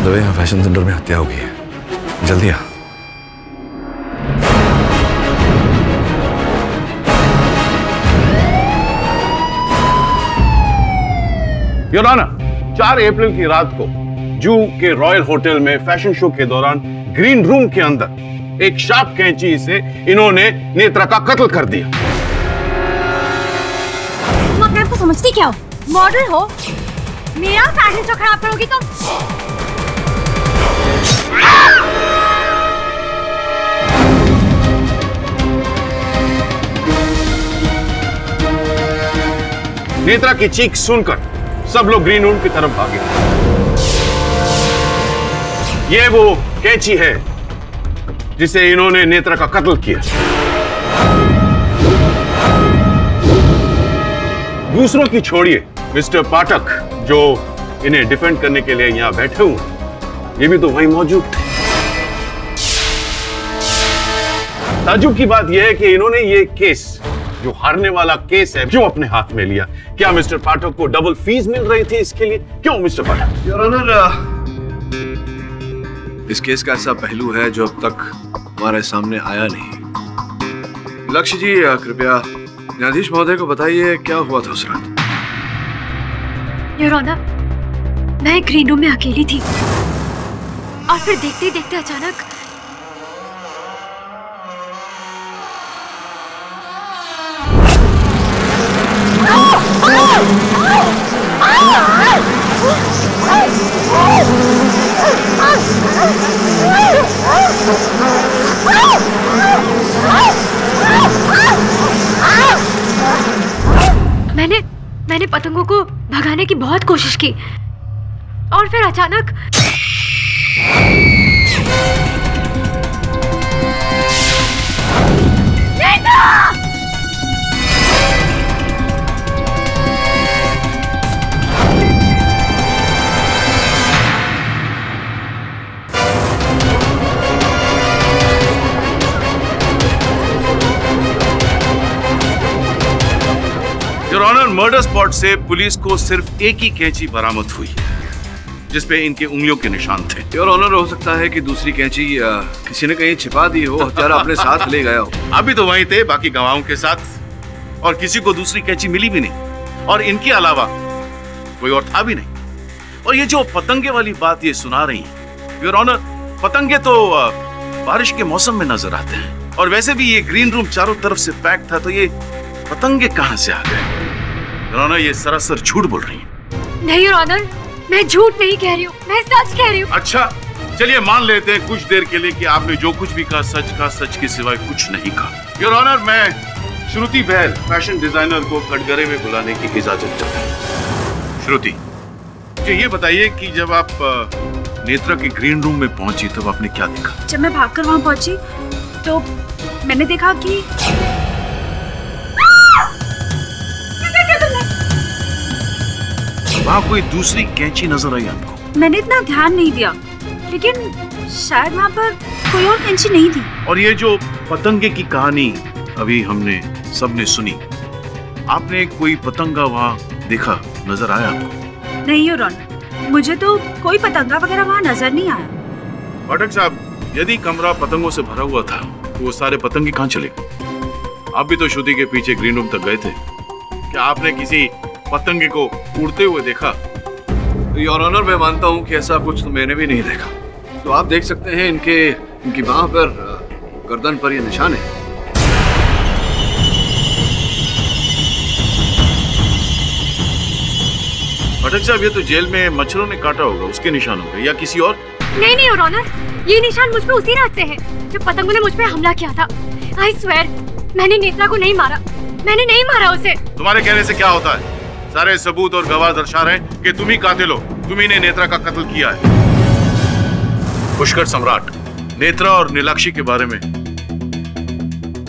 दबे, यहाँ fashion centre में हत्या हो गई है, जल्दी आ। योर ऑनर, 4 अप्रैल की रात को जू के रॉयल होटल में फैशन शो के दौरान ग्रीन रूम के अंदर एक शार्प कैंची से इन्होंने नेत्रा का कत्ल कर दिया। तुम अपने आप को समझती क्या हो? मॉडल हो, मेरा फैशन शो खराब करोगी तो? नेत्रा की चीख सुनकर सब लोग ग्रीन रूम की तरफ भागे। ये वो कैंची है जिसे इन्होंने नेत्रा का कत्ल किया। दूसरों की छोड़िए, मिस्टर पाठक जो इन्हें डिफेंड करने के लिए यहां बैठे हुए, ये भी तो वहीं मौजूद थे। ताज्जुब की बात यह है कि इन्होंने ये केस, जो हारने वाला केस है, क्यों अपने हाथ में लिया? क्या मिस्टर पाठक को डबल फीस मिल रही थी इसके लिए? क्यों मिस्टर पाठक? योर ऑनर, इस केस का ऐसा पहलू है जो अब तक हमारे सामने आया नहीं। लक्ष्य जी, कृपया न्यायाधीश महोदय को बताइए क्या हुआ था उस रात। योर ऑनर, मैं ग्रीन रूम में अकेली थी और फिर देखते देखते अचानक मैंने पतंगों को भगाने की बहुत कोशिश की और फिर अचानक योर ऑनर, मर्डर स्पॉट से पुलिस को सिर्फ एक ही कैंची बरामद हुई जिसपे इनके उंगलियों के निशान थे। योर ऑनर, हो सकता है कि दूसरी कैंची किसी ने कहीं छिपा दी हो, हत्यारा अपने साथ ले गया हो। अभी तो वहीं थे बाकी गवाहों के साथ, और किसी को दूसरी कैंची मिली भी नहीं, और इनके अलावा कोई और था भी नहीं। और ये जो पतंगे वाली बात ये सुना रही है योर ऑनर, पतंगे तो बारिश के मौसम में नजर आते हैं, और वैसे भी ये ग्रीन रूम चारों तरफ से पैक था, तो ये पतंगे कहां से आ गए? योर ऑनर, ये सरासर झूठ बोल रही है। नहीं योर ऑनर, मैं झूठ नहीं कह रही हूँ, मैं सच कह रही हूँ। अच्छा, चलिए मान लेते हैं कुछ देर के लिए कि आपने जो कुछ भी कहा, सच के सिवाय कुछ नहीं कहा। योर ऑनर, मैं श्रुति बहल, फैशन डिजाइनर को कटघरे में बुलाने की इजाजत चाहता हूँ। श्रुति, मुझे ये बताइए कि जब आप नेत्रा के ग्रीन रूम में पहुंची तब आपने क्या देखा? जब मैं भागकर वहां पहुंची तो मैंने देखा कि वहाँ कोई दूसरी कैंची नजर आई आपको? मैंने इतना ध्यान नहीं दिया, लेकिन शायद वहाँ पर कोई और कैंची नहीं थी। और ये जो पतंगे की कहानी अभी हमने सबने सुनी, आपने कोई पतंगा वहाँ देखा, नजर आया आपको? नहीं योर ऑनर, मुझे तो कोई पतंगा वगैरह वहाँ नजर नहीं आया। पाठक साहब, यदि कमरा पतंगों से भरा हुआ था तो वो सारे पतंगे कहाँ चले गए? आप भी तो श्रुति के पीछे ग्रीन रूम तक गए थे, क्या आपने किसी पतंगे को उड़ते हुए देखा? योर ऑनर, मैं मानता हूँ कि ऐसा कुछ तो मैंने भी नहीं देखा। तो आप देख सकते हैं इनकी बाह पर, गर्दन पर ये निशान है। पाठक साहब, ये तो जेल में मच्छरों ने काटा होगा, उसके निशान होंगे, या किसी और? नहीं योर ऑनर, ये निशान मुझ पे उसी रात से है जब पतंगों ने मुझ पे हमला किया था। आई स्वेयर, मैंने नेत्रा को नहीं मारा, मैंने नहीं मारा उसे। तुम्हारे कहने से क्या होता है? सारे सबूत और गवाह दर्शा रहे हैं कि तुम ही कातिल हो, तुम ही ने नेत्रा का कत्ल किया है। पुष्कर सम्राट, नेत्रा और नीलाक्षी के बारे में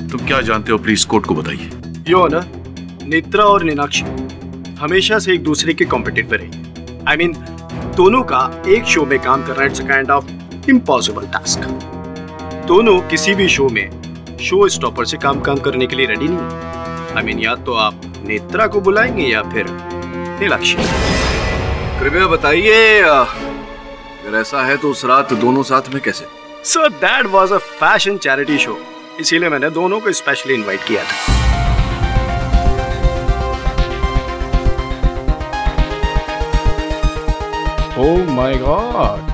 तुम क्या जानते हो, प्लीज कोर्ट को बताइए। यो ना, नेत्रा और नीलाक्षी हमेशा से एक दूसरे के कॉम्पिटिटर है। आई मीन, दोनों का एक शो में काम करना it's a kind of impossible task. दोनों किसी भी शो में शो स्टॉपर से काम करने के लिए रेडी नहीं। आई मीन, या तो आप नेत्रा को बुलाएंगे या फिर नीलाक्षी। कृपया बताइए, अगर ऐसा है तो उस रात दोनों साथ में कैसे? Sir that was a fashion charity show, इसीलिए मैंने दोनों को स्पेशली इनवाइट किया था। ओह माय गॉड,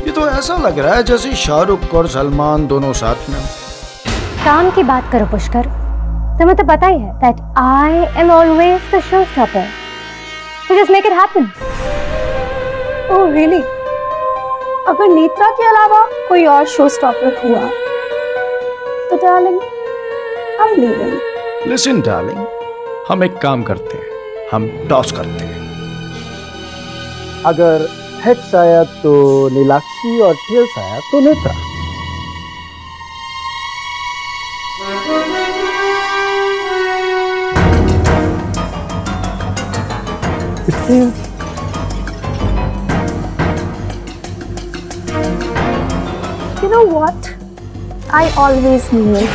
ये तो ऐसा लग रहा है जैसे शाहरुख और सलमान दोनों साथ में। काम की बात करो पुष्कर, तुम्हें तो पता ही है that I am always the showstopper. So just make it happen. Oh really? अगर नेत्रा के अलावा कोई और शो स्टॉपर हुआ तो darling I am leaving. Listen darling, हम एक काम करते हैं, हम टॉस करते हैं। अगर हेड्स आया तो नीलाक्षी और टेल्स आया तो Netra. You know what? I always knew it.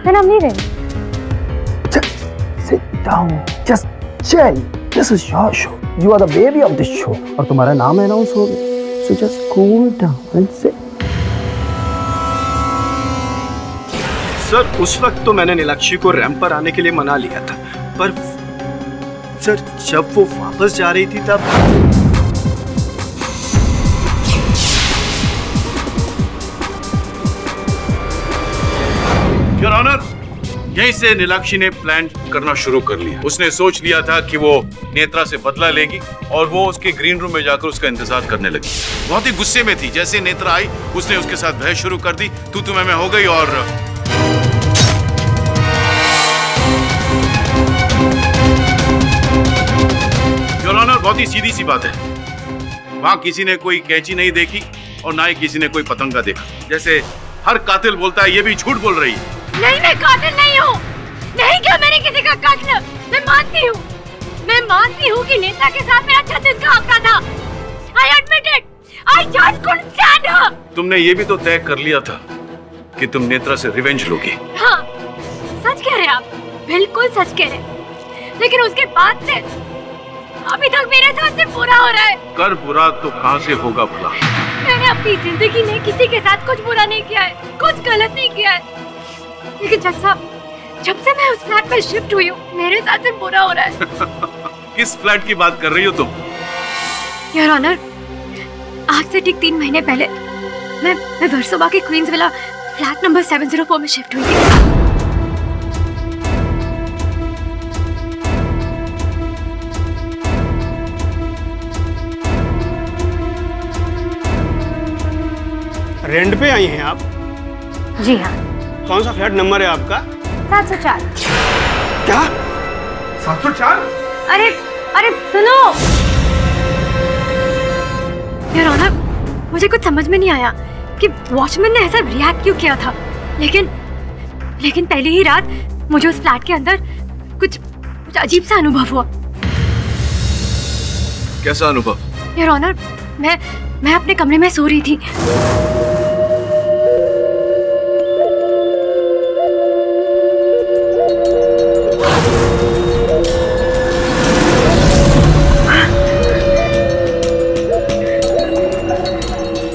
Then I'm leaving. Just sit down, just chill. This is your show. You are the baby of this show. और तुम्हारा नाम अनाउंस हो गया. So just cool down and sit. Sir उस वक्त तो मैंने नीलाक्षी को रैंप पर आने के लिए मना लिया था, पर सर जब वो वापस जा रही थी तब योर ऑनर, यहीं से नीलाक्षी ने प्लान करना शुरू कर लिया। उसने सोच लिया था कि वो नेत्रा से बदला लेगी और वो उसके ग्रीन रूम में जाकर उसका इंतजार करने लगी। बहुत ही गुस्से में थी। जैसे नेत्रा आई उसने उसके साथ बहस शुरू कर दी, तू मैं हो गई। और योर ऑनर, बहुत ही सीधी सी बात है, वहां किसी ने कोई कैंची नहीं देखी और ना ही किसी ने कोई पतंगा देखा। जैसे हर कातिल बोलता है, ये भी झूठ बोल रही है। नहीं, मैं कातिल नहीं हूँ। नहीं किया मैंने किसी का कत्ल। मैं मानती हूँ कि नेता के साथ मेरा 36 का आंकड़ा था। I admit it. I just couldn't stand her. तुमने ये भी तो तय कर लिया था कि तुम नेत्रा से रिवेंज लोगी। हाँ, सच कह रहे आप, बिल्कुल सच कह रहे। लेकिन उसके बाद से अभी तक मेरे साथ से बुरा हो रहा है। कर बुरा तो कहाँ से होगा भला? मैंने अपनी जिंदगी में किसी के साथ कुछ बुरा नहीं किया है, कुछ गलत नहीं किया है। लेकिन जज साहब, जब से मैं उस फ्लैट में शिफ्ट हुई हूँ, मेरे साथ से बुरा हो रहा है। किस फ्लैट की बात कर रही हो तुम? योर ऑनर, आज से ठीक 3 महीने पहले मैं वर्सोवा के क्वींस विला फ्लैट नंबर 704 में शिफ्ट हुई थी। रेंट पे आई हैं आप? जी हाँ। कौन सा फ्लैट नंबर है आपका? 704। क्या? 704? अरे सुनो योर ऑनर, मुझे कुछ समझ में नहीं आया कि वॉचमैन ने ऐसा रिएक्ट क्यों किया था। लेकिन पहली ही रात मुझे उस फ्लैट के अंदर कुछ अजीब सा अनुभव हुआ। कैसा अनुभव? योर ऑनर, मैं अपने कमरे में सो रही थी।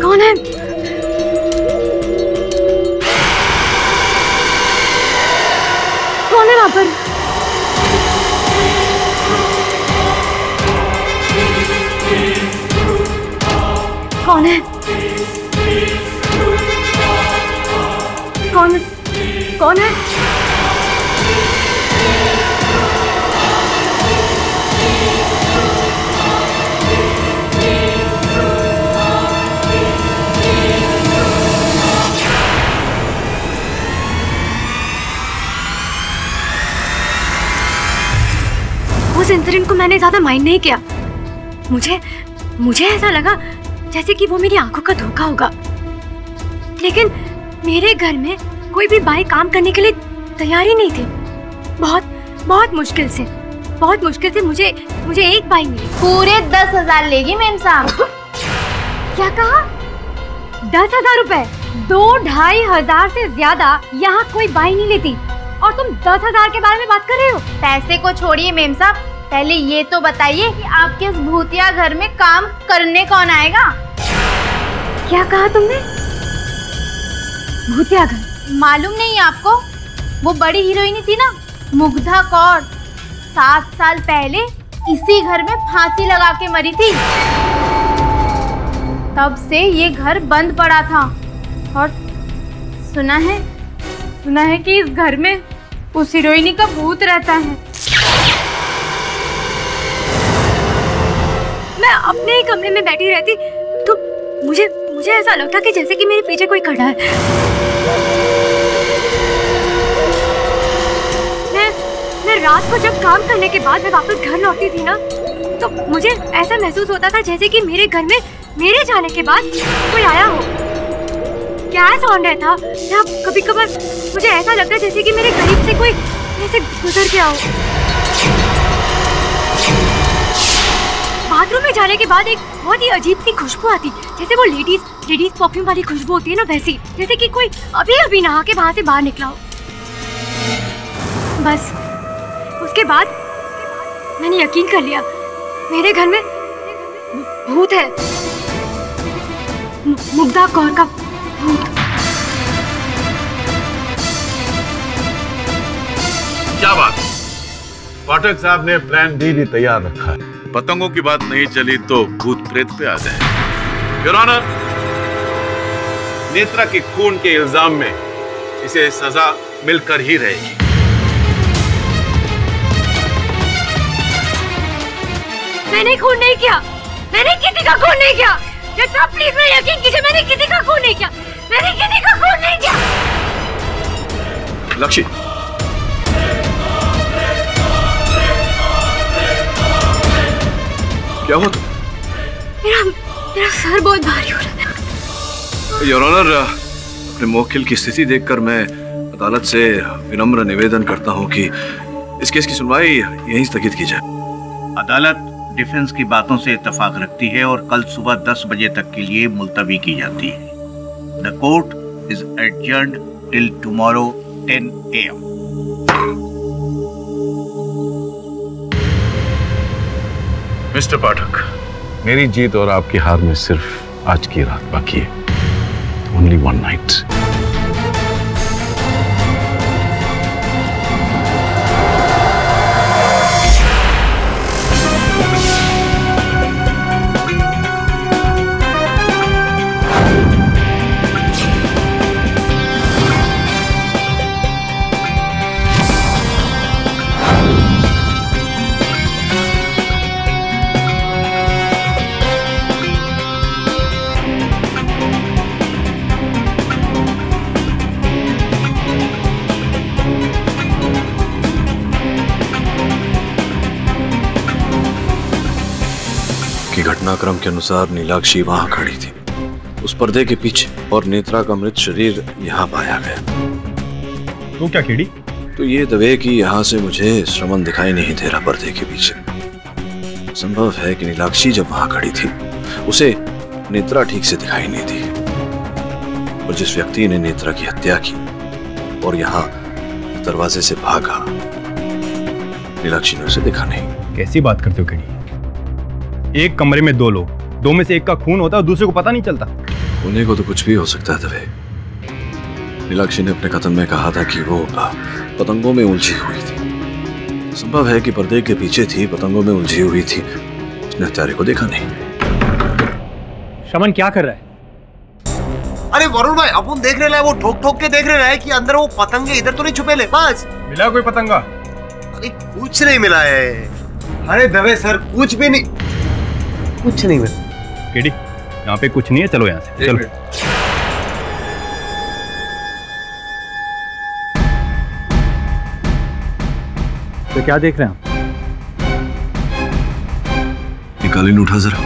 कौन है? कौन है वहां पर? कौन है? कौन है? उस इंसिडेंट को मैंने ज्यादा माइंड नहीं किया। मुझे ऐसा लगा जैसे कि वो मेरी आंखों का धोखा होगा। लेकिन मेरे घर में कोई भी बाई काम करने के लिए तैयार ही नहीं थी। बहुत मुश्किल से मुझे एक बाई मिली। पूरे 10,000 लेगी मैम साहब। क्या कहा? 10,000 रुपए? 2-2.5 हजार से ज्यादा यहाँ कोई बाई नहीं लेती और तुम 10,000 के बारे में बात कर रहे हो? पैसे को छोड़िए मैम साहब, पहले ये तो बताइए कि आपके इस भूतिया घर में काम करने कौन आएगा? क्या कहा तुमने? भूतिया घर? मालूम नहीं आपको? वो बड़ी हीरोइन थी ना, मुग्धा कौर, 7 साल पहले इसी घर में फांसी लगा के मरी थी। तब से ये घर बंद पड़ा था और सुना है कि इस घर में उस हीरोइनी का भूत रहता है। मैं अपने ही कमरे में बैठी रहती तो मुझे ऐसा लगता कि जैसे कि मेरे पीछे कोई खड़ा है। मैं रात को जब काम करने के बाद मैं वापस घर लौटती थी ना, तो मुझे ऐसा महसूस होता था जैसे कि मेरे घर में मेरे जाने के बाद कोई आया हो। क्या साउंड है था? या कभी कभार मुझे ऐसा लगता है जैसे कि मेरे करीब से कोई ऐसे गुजर गया हो। बाथरूम में जाने के बाद एक बहुत ही अजीब सी खुशबू आती, जैसे वो लेडीज परफ्यूम वाली खुशबू होती है ना, वैसी, जैसे कि कोई अभी नहा के वहां से बाहर निकला हो। बस उसके बाद मैंने यकीन कर लिया, मेरे घर में भूत है, मुग्धा कौर का भूत। क्या बात? पाठक साहब ने प्लान डी भी तैयार रखा है। पतंगों की बात नहीं चली तो भूत प्रेत पे आ जाए। योर ऑनर, नेत्रा के खून के इल्जाम में इसे सजा मिलकर ही रहेगी। मैंने खून नहीं किया, मैंने किसी का खून नहीं किया। प्लीज मैं यकीन कीजिए, मैंने किसी का खून नहीं किया, मैंने किसी का खून नहीं किया। लक्ष्य, क्या हो तुम? मेरा सर बहुत भारी हो रहा है। योर ऑनर, अपने मुवक्किल की स्थिति देखकर मैं अदालत से विनम्र निवेदन करता हूं कि इस केस की सुनवाई यहीं स्थगित की जाए। अदालत डिफेंस की बातों से इत्तेफाक रखती है और कल सुबह 10 बजे तक के लिए मुलतवी की जाती है। The court is adjourned till tomorrow 10 AM। Mister Pathak, मेरी जीत और आपकी हार में सिर्फ आज की रात बाकी है। Only one night. घटनाक्रम के अनुसार नीलाक्षी वहां खड़ी थी, उस पर्दे के पीछे, और नेत्रा का मृत शरीर यहाँ पाया गया। तो क्या कीड़ी? तो ये दवे कि यहाँ से मुझे श्रवण दिखाई नहीं दे रहा पर्दे के पीछे। संभव है कि नीलाक्षी जब वहां खड़ी थी उसे नेत्रा ठीक से दिखाई नहीं दी, और जिस व्यक्ति ने नेत्रा की हत्या की और यहाँ दरवाजे से भागा, नीलाक्षी ने उसे देखा नहीं। कैसी बात करते हो कीड़ी? एक कमरे में 2 लोग, 2 में से एक का खून होता है और दूसरे को पता नहीं चलता। उन्हें को तो कुछ भी हो सकता है दवे। नीलाक्षी ने अपने कथन में कहा था कि वो पतंगों में उलझी हुई थी। संभव है कि पर्दे के पीछे थी, पतंगों में उलझी हुई थी, उसने हत्यारे को देखा नहीं। शमन क्या कर रहा है? अरे वरुण भाई, अपन देख रहे हैं, वो ठोक ठोक के देख रहे हैं कि अंदर वो पतंगे इधर तो नहीं छुपे ले। बस मिला कोई पतंगा? अरे कुछ नहीं मिला है। अरे दवे सर, कुछ भी नहीं, कुछ नहीं मिला। केडी, यहाँ पे कुछ नहीं है, चलो यहाँ से चलो। तो क्या देख रहे हैं आप? ये कालीन उठा जरा।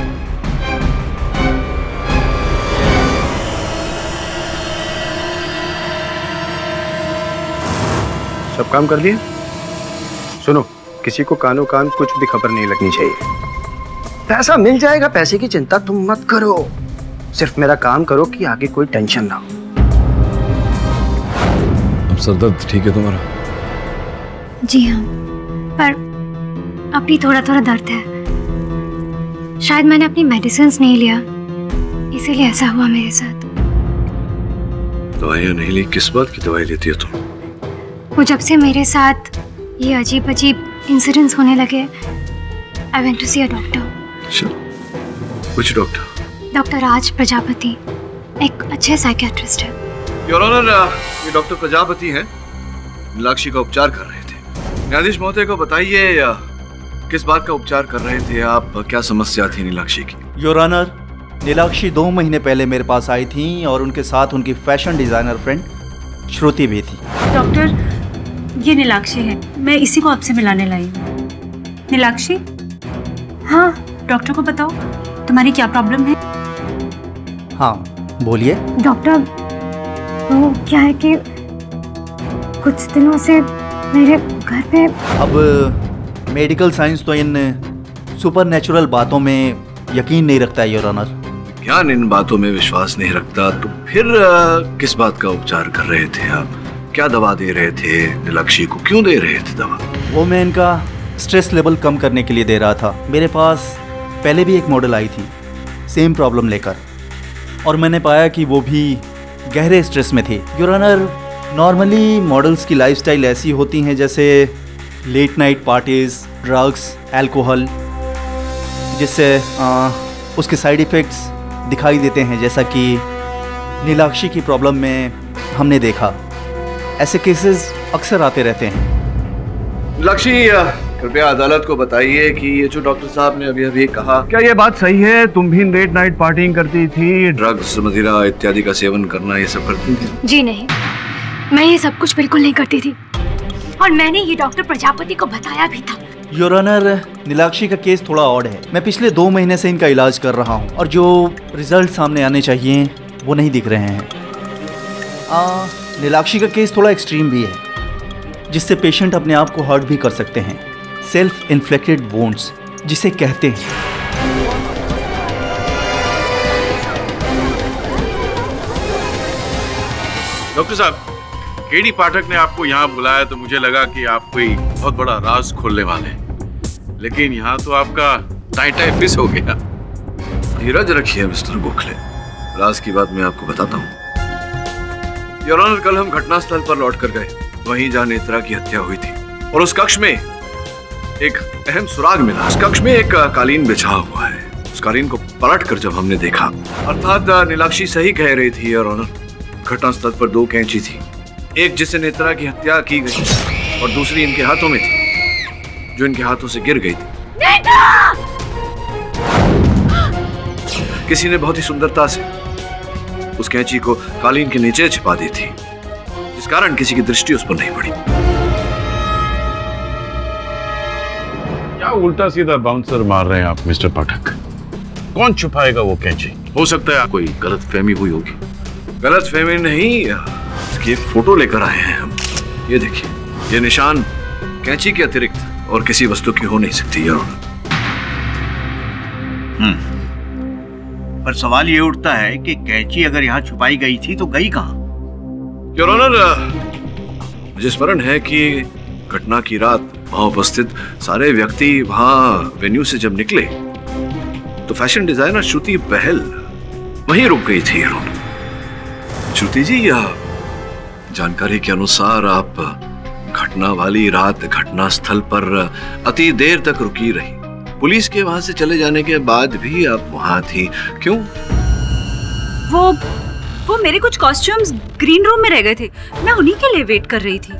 सब काम कर लिए? सुनो, किसी को कानो कान कुछ भी खबर नहीं लगनी चाहिए। पैसा मिल जाएगा, पैसे की चिंता तुम मत करो, सिर्फ मेरा काम करो कि आगे कोई टेंशन ना हो। अब सरदर्द ठीक है तुम्हारा? जी हाँ, पर अब भी थोड़ा थोड़ा दर्द है। शायद मैंने अपनी मेडिसिन नहीं लिया, इसीलिए ऐसा हुआ मेरे साथ। दवाइयाँ नहीं ली? किस बात की दवाई लेती हो तुम? वो जब से मेरे साथ ये अजीब अजीब इंसिडेंट्स होने लगे, I went to see a doctor. Which doctor? Doctor Raj Prajapati, एक अच्छे साइकियाट्रिस्ट है। योर ऑनर, ये डॉक्टर प्रजापति हैं, नीलाक्षी का उपचार कर रहे थे। न्यायाधीश महोदय को बताइए किस बात का उपचार कर रहे थे आप? क्या समस्या थी नीलाक्षी की? योर ऑनर, नीलाक्षी 2 महीने पहले मेरे पास आई थी और उनके साथ उनकी फैशन डिजाइनर फ्रेंड श्रुति भी थी। डॉक्टर, ये नीलाक्षी है, मैं इसी को आपसे मिलाने लाई हूँ। नीलाक्षी? हाँ, डॉक्टर को बताओ तुम्हारी क्या प्रॉब्लम है। हाँ बोलिए। डॉक्टर, वो क्या है कि कुछ दिनों से मेरे घर पे, अब मेडिकल साइंस तो इन सुपरनैचुरल बातों में यकीन नहीं रखता है योर ऑनर। ज्ञान इन बातों में विश्वास नहीं रखता, तो फिर किस बात का उपचार कर रहे थे आप? क्या दवा दे रहे थे नीलाक्षी को? क्यों दे रहे थे दवा? वो मैं इनका स्ट्रेस लेवल कम करने के लिए दे रहा था। मेरे पास पहले भी एक मॉडल आई थी सेम प्रॉब्लम लेकर, और मैंने पाया कि वो भी गहरे स्ट्रेस में थी। योर ऑनर, नॉर्मली मॉडल्स की लाइफस्टाइल ऐसी होती हैं जैसे late night parties, drugs, alcohol, जिससे उसके साइड इफ़ेक्ट्स दिखाई देते हैं, जैसा कि नीलाक्षी की प्रॉब्लम में हमने देखा। ऐसे केसेस अक्सर आते रहते हैं। नीलाक्षी, कृपया अदालत को बताइए कि ये जो डॉक्टर साहब ने अभी अभी कहा, क्या ये बात सही है? तुम भी लेट नाइट पार्टिंग करती थी, ड्रग्स, मदिरा इत्यादि का सेवन करना, ये सब करती थी? जी नहीं, मैं ये सब कुछ बिल्कुल नहीं करती थी, और मैंने ये डॉक्टर प्रजापति को बताया भी था। योर ऑनर, नीलाक्षी का केस थोड़ा ऑड है। मैं पिछले 2 महीने से इनका इलाज कर रहा हूँ और जो रिजल्ट सामने आने चाहिए वो नहीं दिख रहे हैं। नीलाक्षी का केस थोड़ा एक्सट्रीम भी है, जिससे पेशेंट अपने आप को हर्ट भी कर सकते हैं। सेल्फ इन्फ्लिक्टेड वुंड्स जिसे कहते हैं। डॉक्टर साहब, केडी पाठक ने आपको यहाँ बुलाया तो मुझे लगा कि आप कोई बहुत बड़ा राज खोलने वाले हैं, लेकिन यहाँ तो आपका टाई फिस हो गया। धीरज रखिए मिस्टर गोखले, राज की बात मैं आपको बताता हूँ। योर ऑनर, कल हम घटनास्थल पर लौट कर गए, वहीं जहाँ नेत्रा की हत्या हुई थी, और उस कक्ष में एक अहम सुराग मिला। उस कक्ष में एक कालीन बिछा हुआ है। उस कालीन को पलट कर जब हमने देखा, अर्थात नीलाक्षी सही कह रही थी योर ऑनर, घटनास्थल पर 2 कैंची थी, एक जिससे नेत्रा की हत्या की गई और दूसरी इनके हाथों में थी, जो इनके हाथों से गिर गई थी। किसी ने बहुत ही सुंदरता से उस कैंची को कालीन के नीचे छिपा दी थी, जिस कारण किसी की दृष्टि उस पर नहीं पड़ी। क्या उल्टा सीधा बाउंसर मार रहे हैं आप मिस्टर पाठक? कौन छुपाएगा वो कैंची? हो सकता है कोई गलत फहमी हुई होगी। गलत फहमी नहीं, इसकी एक फोटो लेकर आए हैं हम। ये देखिए, ये निशान कैंची के अतिरिक्त और किसी वस्तु की हो नहीं सकती योर ऑनर। पर सवाल ये उठता है कि कैंची अगर यहाँ छुपाई गई थी तो गई कहाँ? योर ऑनर, मुझे स्मरण है कि घटना की रात वहां उपस्थित सारे व्यक्ति वहां वेन्यू से जब निकले तो फैशन डिजाइनर श्रुति बहल वहीं रुक गई थी। योर ऑनर, श्रुति जी, यह जानकारी के अनुसार आप घटना वाली रात घटना स्थल पर अति देर तक रुकी रही। पुलिस के वहां से चले जाने के बाद भी आप वहां थी, क्यों? वो मेरे कुछ कॉस्ट्यूम्स ग्रीन रूम में रह गए थे, मैं उन्हीं के लिए वेट कर रही थी।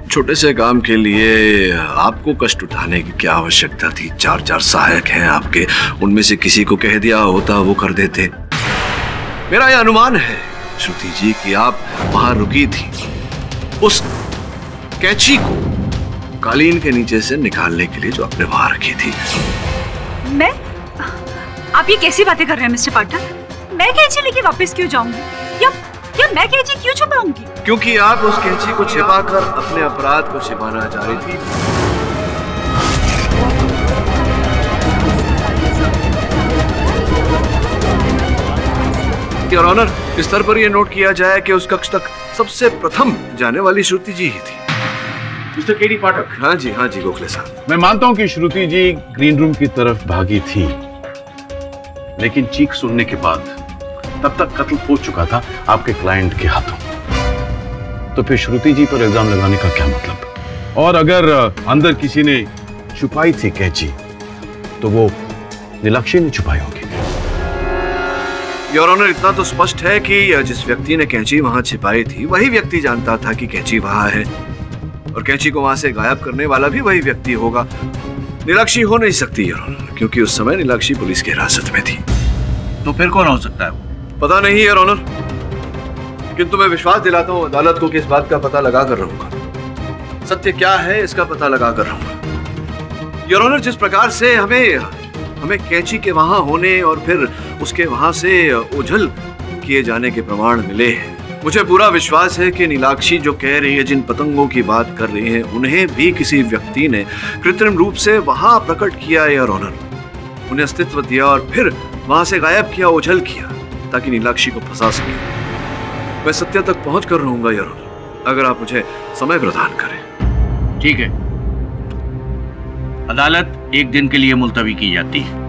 छोटे से काम के लिए आपको कष्ट उठाने की क्या आवश्यकता थी? 4 सहायक हैं आपके, उनमें से किसी को कह दिया होता वो कर देते। मेरा यह अनुमान है श्रुति जी कि आप वहां रुकी थी उस कैंची को कालीन के नीचे से निकालने के लिए जो आपने वहां रखी थी। मैं? आप ये कैसी बातें कर रहे हैं मिस्टर पाठक? मैं कैंची लेके वापस क्यों जाऊंगी? या मैं कैंची क्यों छुपाऊंगी? क्योंकि आप उस कैंची को छिपाकर अपने अपराध को छिपाना चाह रही थी। योर ऑनर, इस स्तर पर यह नोट किया जाए कि उस कक्ष तक सबसे प्रथम जाने वाली श्रुति जी ही थी। मिस्टर केडी पाठक। हाँ जी गोखले साहब। मैं मानता हूं कि श्रुति जी ग्रीन रूम की तरफ भागी थी, लेकिन चीख सुनने के बाद तब तक कत्ल हो चुका था आपके क्लाइंट के हाथों। तो फिर श्रुति जी पर इल्जाम लगाने का क्या मतलब? और अगर अंदर किसी ने छुपाई थी कैंची, तो वो नीलाक्षी ने छुपाई होगी। योर ऑनर, इतना तो स्पष्ट है कि जिस व्यक्ति ने कैंची वहां छिपाई थी वही व्यक्ति जानता था कि कैंची वहां है, और कैंची को वहां से गायब करने वाला भी वही व्यक्ति होगा। नीलाक्षी हो नहीं सकती योर ऑनर, क्योंकि उस समय नीलाक्षी पुलिस की हिरासत में थी। तो फिर कौन हो सकता है वो? पता नहीं योर ऑनर, किंतु मैं विश्वास दिलाता हूं अदालत को कि इस बात का पता लगा कर रहूंगा। सत्य क्या है इसका पता लगा कर रहूंगा। योर ऑनर, जिस प्रकार से हमें कैंची के वहां होने और फिर उसके वहां से ओझल किए जाने के प्रमाण मिले हैं, मुझे पूरा विश्वास है कि नीलाक्षी जो कह रही है, जिन पतंगों की बात कर रही है, उन्हें भी किसी व्यक्ति ने कृत्रिम रूप से वहां प्रकट किया योर ऑनर, उन्हें अस्तित्व दिया और फिर वहां से गायब किया, ओझल किया, ताकि नीलाक्षी को फंसा सके। मैं सत्य तक पहुंच कर रहूंगा योर ऑनर, अगर आप मुझे समय प्रदान करें। ठीक है, अदालत एक दिन के लिए मुलतवी की जाती है।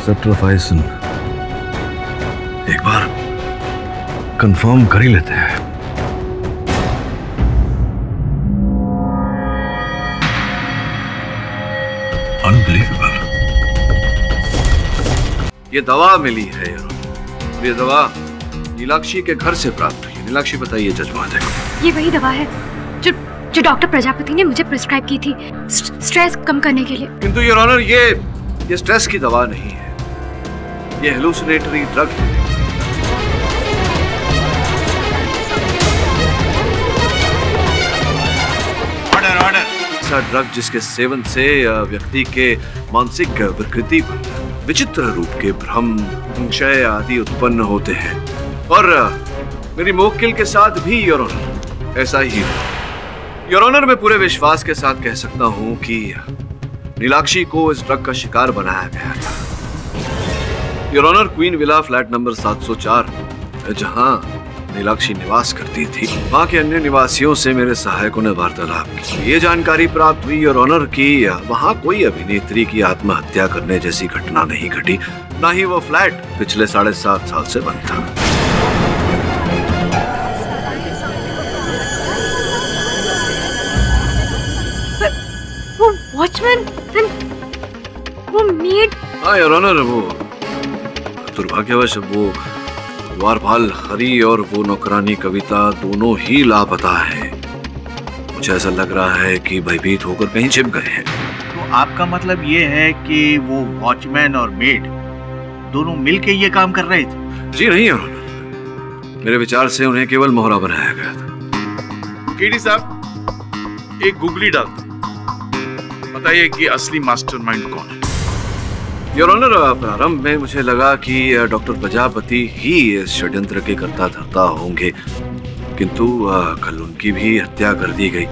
सेट्रोफाइसिन एक बार कंफर्म कर ही लेते हैं। अनबिलीवेबल। ये दवा मिली है यार, ये दवा नीलाक्षी के घर से प्राप्त हुई। नीलाक्षी बताइए जज महोदय। ये वही दवा है जो डॉक्टर प्रजापति ने मुझे प्रिस्क्राइब की थी स्ट्रेस कम करने के लिए। किंतु योर ऑनर, ये स्ट्रेस की दवा नहीं है, ये हेलुसिनेटरी ड्रग है। ऑर्डर। ऐसा ड्रग जिसके सेवन से व्यक्ति के मानसिक विकृति पर विचित्र रूप के भ्रम, संशय आदि उत्पन्न होते हैं। और मेरी मोक्किल के साथ भी योर ऑनर ऐसा ही है। योर ऑनर, मैं पूरे विश्वास के साथ कह सकता हूं कि नीलाक्षी को इस ड्रग का शिकार बनाया गया था। Your honour, queen villa flat number 704, जहां नीलाक्षी निवास करती थी, वहां के अन्य निवासियों से मेरे सहायकों ने वार्तालाप की। ये जानकारी प्राप्त हुई योर ऑनर कि वहां कोई अभिनेत्री की आत्महत्या करने जैसी घटना नहीं घटी, ना ही वो फ्लैट पिछले 7.5 साल से बंद था। वो वॉचमैन, वो मेड। हाँ योर ऑनर, वो दुर्भाग्यवश वो द्वारपाल हरी और वो नौकरानी कविता दोनों ही लापता है। मुझे ऐसा लग रहा है कि भयभीत होकर कहीं छिप गए हैं। तो आपका मतलब ये है कि वो वॉचमैन और मेड दोनों मिलके ये काम कर रहे थे? जी नहीं योर ऑनर, मेरे विचार से उन्हें केवल मोहरा बनाया गया था। केडी साहब, एक गूगली डालते, बताइए कि असली मास्टरमाइंड कौन है? योर ऑनर, प्रारंभ में मुझे लगा कि डॉक्टर प्रजापति ही इस षड्यंत्र के कर्ता धर्ता होंगे, किंतु कल उनकी भी हत्या कर दी गई।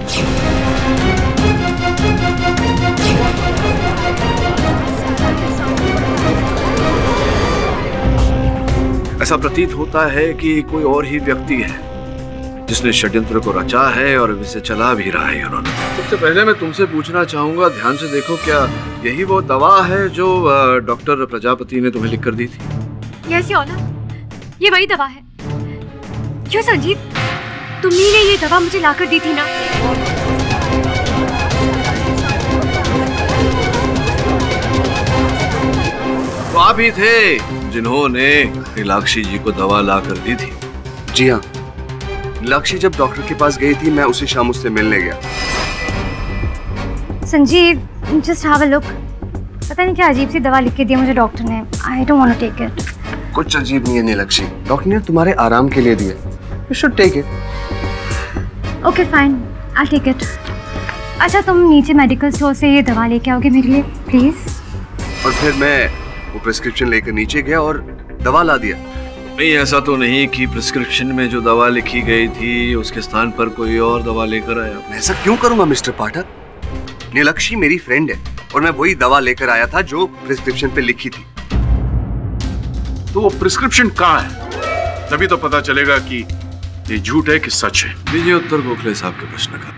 ऐसा प्रतीत होता है कि कोई और ही व्यक्ति है जिसने षड्यंत्र को रचा है और इसे चला भी रहा है। उन्होंने सबसे पहले मैं तुमसे पूछना चाहूंगा, ध्यान से देखो, क्या यही वो दवा है जो डॉक्टर प्रजापति ने तुम्हें लिख कर दी थी? यस योर ऑनर, ये वही दवा है। क्यों संजीव, तुम्ही ने ये दवा मुझे लाकर दी थी ना? तो आप ही थे जिन्होंने नीलाक्षी जी को दवा ला कर दी थी? जी हाँ, नीलाक्षी जब डॉक्टर के पास गई थी, मैं उसी शाम उससे मिलने गया। Sanjeev, just have a look. पता नहीं क्या अजीब सी दवा लिख के दी मुझे डॉक्टर ने। I don't want to take it. कुछ अजीब नहीं है नीलाक्षी, डॉक्टर ने तुम्हारे आराम के लिए दिया। You should take it. Okay fine, I take it. अच्छा, तुम नीचे मेडिकल स्टोर से ये दवा लेके आओगे मेरे लिए प्लीज? और फिर मैं वो प्रिस्क्रिप्शन लेकर नीचे गया और दवा ला दिया। नहीं, ऐसा तो नहीं कि प्रिस्क्रिप्शन में जो दवा लिखी गई थी उसके स्थान पर कोई और दवा लेकर आया? मैं ऐसा क्यों करूंगा मिस्टर पाठक? नीलाक्षी मेरी फ्रेंड है और मैं वही दवा लेकर आया था जो प्रिस्क्रिप्शन पे लिखी थी। तो वो प्रिस्क्रिप्शन कहाँ है? तभी तो पता चलेगा कि ये झूठ है कि सच है। दीजिए उत्तर गोखले साहब के प्रश्न का।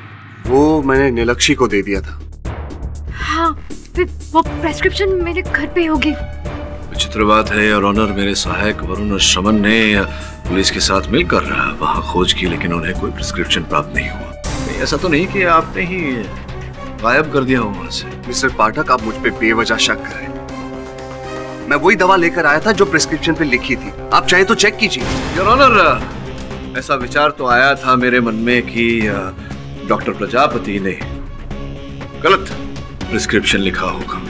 वो मैंने नीलाक्षी को दे दिया था। हाँ, फिर वो प्रेस्क्रिप्शन मेरे घर पे होगी। विचित्र बात है योर ऑनर, मेरे सहायक वरुण श्रमण ने पुलिस के साथ मिलकर वहाँ खोज की, लेकिन उन्हें कोई प्रिस्क्रिप्शन प्राप्त नहीं हुआ। ऐसा तो नहीं कि आपने ही गायब कर दिया हो वहाँ से? मिस्टर पाठक, आप मुझ पे बेवजह शक कर रहे हैं। मैं वही दवा लेकर आया था जो प्रिस्क्रिप्शन पे लिखी थी। आप चाहे तो चेक कीजिए। योर ऑनर, ऐसा विचार तो आया था मेरे मन में कि डॉक्टर प्रजापति ने गलत प्रिस्क्रिप्शन लिखा होगा,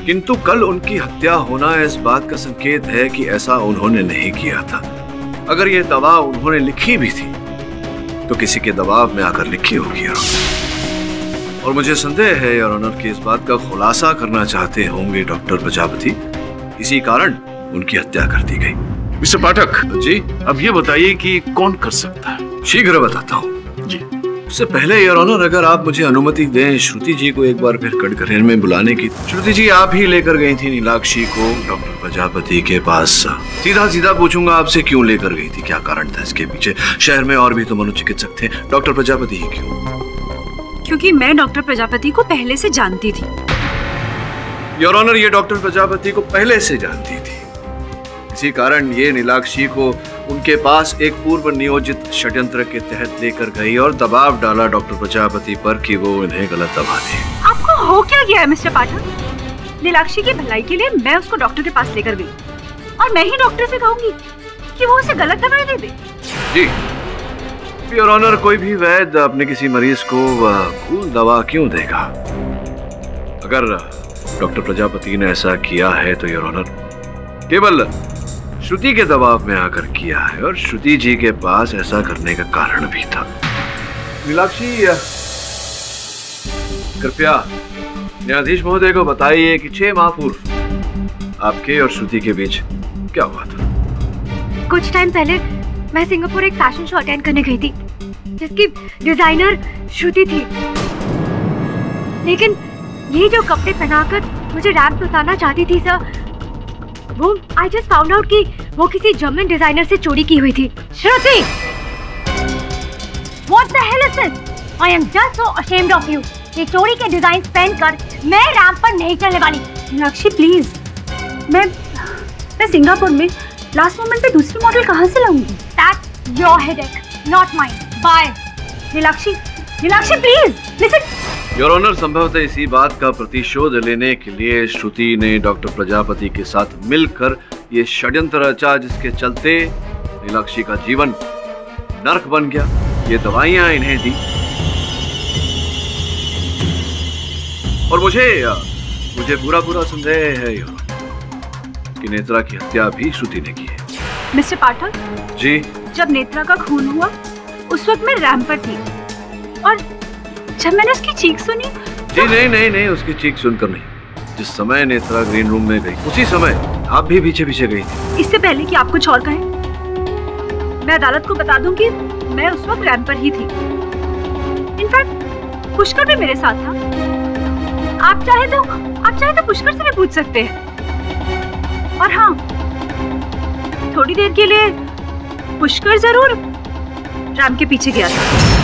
किंतु कल उनकी हत्या होना इस बात का संकेत है कि ऐसा उन्होंने नहीं किया था। अगर ये दवा उन्होंने लिखी भी थी तो किसी के दबाव में आकर लिखी होगी योर ऑनर। और मुझे संदेह है योर ऑनर कि इस बात का खुलासा करना चाहते होंगे डॉक्टर प्रजापति, इसी कारण उनकी हत्या कर दी गई। मिस्टर पाठक जी, अब ये बताइए कि कौन कर सकता है? शीघ्र बताता हूँ जी। उससे पहले योर ऑनर, अगर आप मुझे अनुमति दें श्रुति जी को एक बार फिर कटघरेल में बुलाने की। श्रुति जी, आप ही लेकर गई थी नीलाक्षी को डॉक्टर प्रजापति के पास। सीधा सीधा पूछूंगा आपसे, क्यों लेकर गई थी? क्या कारण था इसके पीछे? शहर में और भी तो मनोचिकित्सक थे, डॉक्टर प्रजापति ही क्यों? क्योंकि मैं डॉक्टर प्रजापति को पहले से जानती थी। योर ऑनर, ये डॉक्टर प्रजापति को पहले से जानती थी, इसी कारण ये नीलाक्षी को उनके पास एक पूर्व नियोजित षड्यंत्र के तहत लेकर गई और दबाव डाला डॉक्टर प्रजापति पर कि वो इन्हें गलत दवा दे। आपको हो क्या गया है मिस्टर पाठक? नीलाक्षी की भलाई के लिए मैं उसको डॉक्टर के पास लेकर गई और मैं ही डॉक्टर से कहूंगी कि वो उसे गलत दवाई दे दे? जी योर ऑनर, कोई भी वैद्य अपने किसी मरीज को भूल दवा क्यों देगा? अगर डॉक्टर प्रजापति ने ऐसा किया है तो योर ऑनर केवल श्रुति के दबाव में आकर किया है, और श्रुति जी के पास ऐसा करने का कारण भी था। नीलाक्षी, कृपया न्यायाधीश महोदय को बताइए कि 6 माह पूर्व आपके और श्रुति के बीच क्या हुआ था? कुछ टाइम पहले मैं सिंगापुर एक फैशन शो अटेंड करने गई थी जिसकी डिजाइनर श्रुति थी, लेकिन ये जो कपड़े पहनाकर मुझे रैंप पे उतारना चाहती थी सर, वो I just found out कि वो किसी जर्मन डिजाइनर से चोरी की हुई थी। श्रुति! What the hell is this? I am just so ashamed of you। ये चोरी के डिजाइन पहनकर मैं रैंप पर नहीं चलने वाली। मीनाक्षी प्लीज, मैं सिंगापुर में लास्ट मोमेंट पे दूसरी मॉडल कहाँ से लाऊंगी? That's your headache, not mine। Bye। Neelakshi please listen. Your honour, संभवतः इसी बात का प्रतिशोध लेने के लिए श्रुति ने डॉक्टर प्रजापति के साथ मिलकर ये षड्यंत्र रचा जिसके चलते नीलाक्षी का जीवन नर्क बन गया। ये दवाइयां इन्हें दी और मुझे पूरा संदेह है कि नेत्रा की हत्या भी श्रुति ने की है। मिस्टर पाठक जी, जब नेत्रा का खून हुआ उस वक्त मैं रैंप पर थी और जब मैंने उसकी चीख सुनी जी नहीं, उसकी चीख सुनकर नहीं, जिस समय नेत्रा ग्रीन रूम में गई उसी समय आप भी पीछे गई थी। इससे पहले कि आप कुछ और कहें, मैं अदालत को बता दूं कि मैं उस वक्त रैंप पर ही थी। इनफैक्ट पुष्कर भी मेरे साथ था। आप चाहे तो पुष्कर से भी पूछ सकते हैं। और हाँ, थोड़ी देर के लिए पुष्कर जरूर रैंप के पीछे गया था।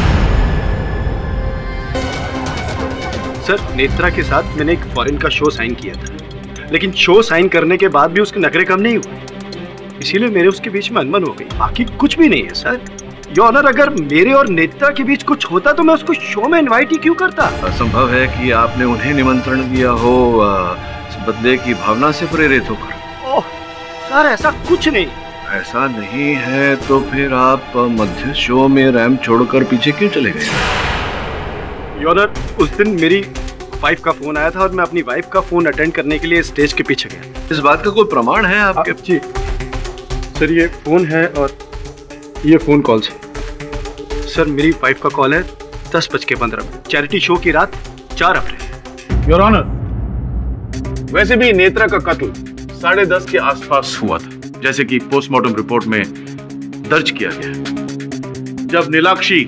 सर, नेत्रा के साथ मैंने एक फॉरेन का शो साइन किया था, लेकिन शो साइन करने के बाद भी उसके नखरे कम नहीं हुए, इसीलिए मेरे उसके बीच में अनबन हो गई। बाकी कुछ भी नहीं है सर। योर ऑनर, अगर मेरे और नेत्रा के बीच कुछ होता तो मैं उसको शो में इनवाइट ही क्यों करता? असंभव है कि आपने उन्हें निमंत्रण दिया हो बदले की भावना से प्रेरित होकर। सर ऐसा कुछ नहीं। ऐसा नहीं है तो फिर आप मध्य शो में रैंप छोड़कर पीछे क्यों चले गए? योर ऑनर, उस दिन मेरी वाइफ का फोन आया था और मैं अपनी वाइफ का फोन अटेंड करने के लिए स्टेज के पीछे गया। इस बात का कोई प्रमाण है आपके? जी सर, ये फोन है और ये फोन कॉल्स है। सर मेरी वाइफ का कॉल है 10:15 चैरिटी शो की रात 4 अप्रैल। योर ऑनर, वैसे भी नेत्रा का कत्ल 10:30 के आसपास हुआ था, जैसे कि पोस्टमार्टम रिपोर्ट में दर्ज किया गया। जब नीलाक्षी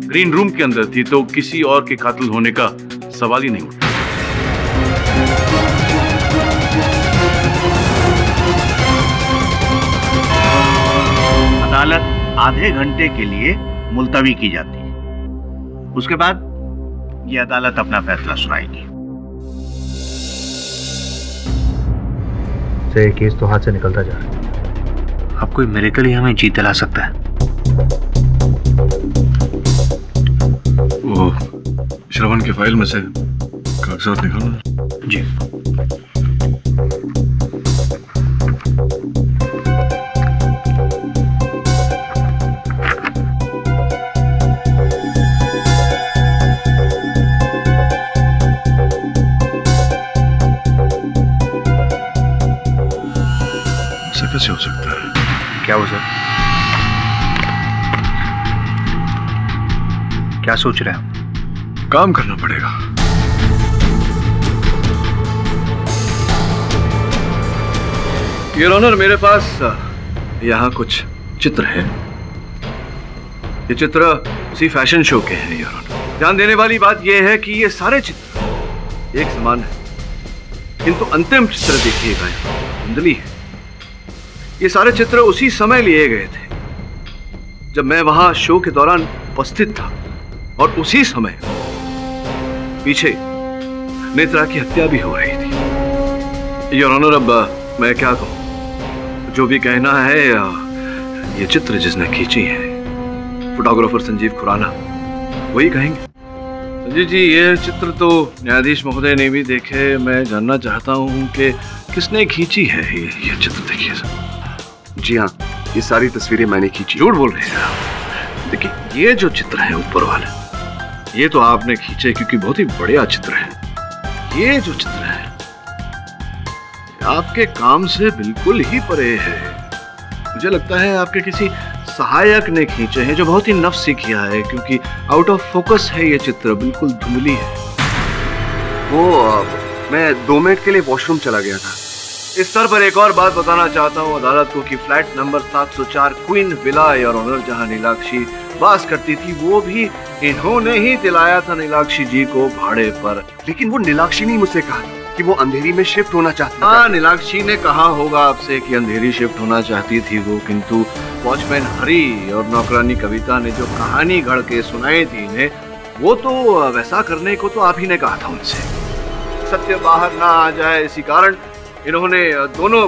ग्रीन रूम के अंदर थी तो किसी और के कातिल होने का सवाल ही नहीं उठा। अदालत आधे घंटे के लिए मुलतवी की जाती है। उसके बाद ये अदालत अपना फैसला सुनाएगी। ये केस तो हाथ से निकलता जा रहा है। अब कोई मिरेकल ही हमें जीत दिला सकता है। वो श्रवण की फाइल में से कागजात निकालो। जी। ऐसा कैसे हो सकता है? क्या हो सर? क्या सोच रहे हैं? काम करना पड़ेगा। योर ऑनर, मेरे पास यहाँ कुछ चित्र है। ये चित्र उसी फैशन शो के हैं। योर ऑनर, ध्यान देने वाली बात यह है कि ये सारे चित्र एक समान है, किंतु अंतिम चित्र देखिएगा धुंधली है। ये सारे चित्र उसी समय लिए गए थे जब मैं वहां शो के दौरान उपस्थित था, और उसी समय पीछे नेत्रा की हत्या भी हो रही थी। योर ऑनर, अब मैं क्या कहूं? जो भी कहना है, ये चित्र जिसने खींची है फोटोग्राफर संजीव खुराना, वही कहेंगे। संजीव जी, ये चित्र तो न्यायाधीश महोदय ने भी देखे। मैं जानना चाहता हूं कि किसने खींची है ये चित्र। देखिए सर। जी हाँ, ये सारी तस्वीरें मैंने खींची। झूठ बोल रहे हैं आप। देखिए, ये जो चित्र है ऊपर वाले, ये तो आपने खींचे क्योंकि बहुत ही बढ़िया चित्र है। ये जो चित्र है आपके काम से बिल्कुल ही परे है। मुझे लगता है आपके किसी सहायक ने खींचे हैं जो बहुत ही नफसी किया है, क्योंकि आउट ऑफ फोकस है ये चित्र, बिल्कुल धुंधली है। वो मैं 2 मिनट के लिए वॉशरूम चला गया था। इस स्तर पर एक और बात बताना चाहता हूँ अदालत को कि flat number 704 queen villa, your honour, जहाँ नीलाक्षी वास करती थी, वो भी इन्होंने ही दिलाया था नीलाक्षी जी को भाड़े पर। लेकिन वो नीलाक्षी ने मुझसे कहा कि वो अंधेरी में शिफ्ट होना चाहती थी। हाँ, नीलाक्षी ने कहा होगा आपसे कि अंधेरी शिफ्ट होना चाहती थी वो, किंतु वॉचमैन हरी और नौकरानी कविता ने जो कहानी गढ़ के सुनाई थी इन्हें, वो तो वैसा करने को तो आप ही ने कहा था उनसे। सत्य बाहर ना आ जाए, इसी कारण इन्होंने दोनों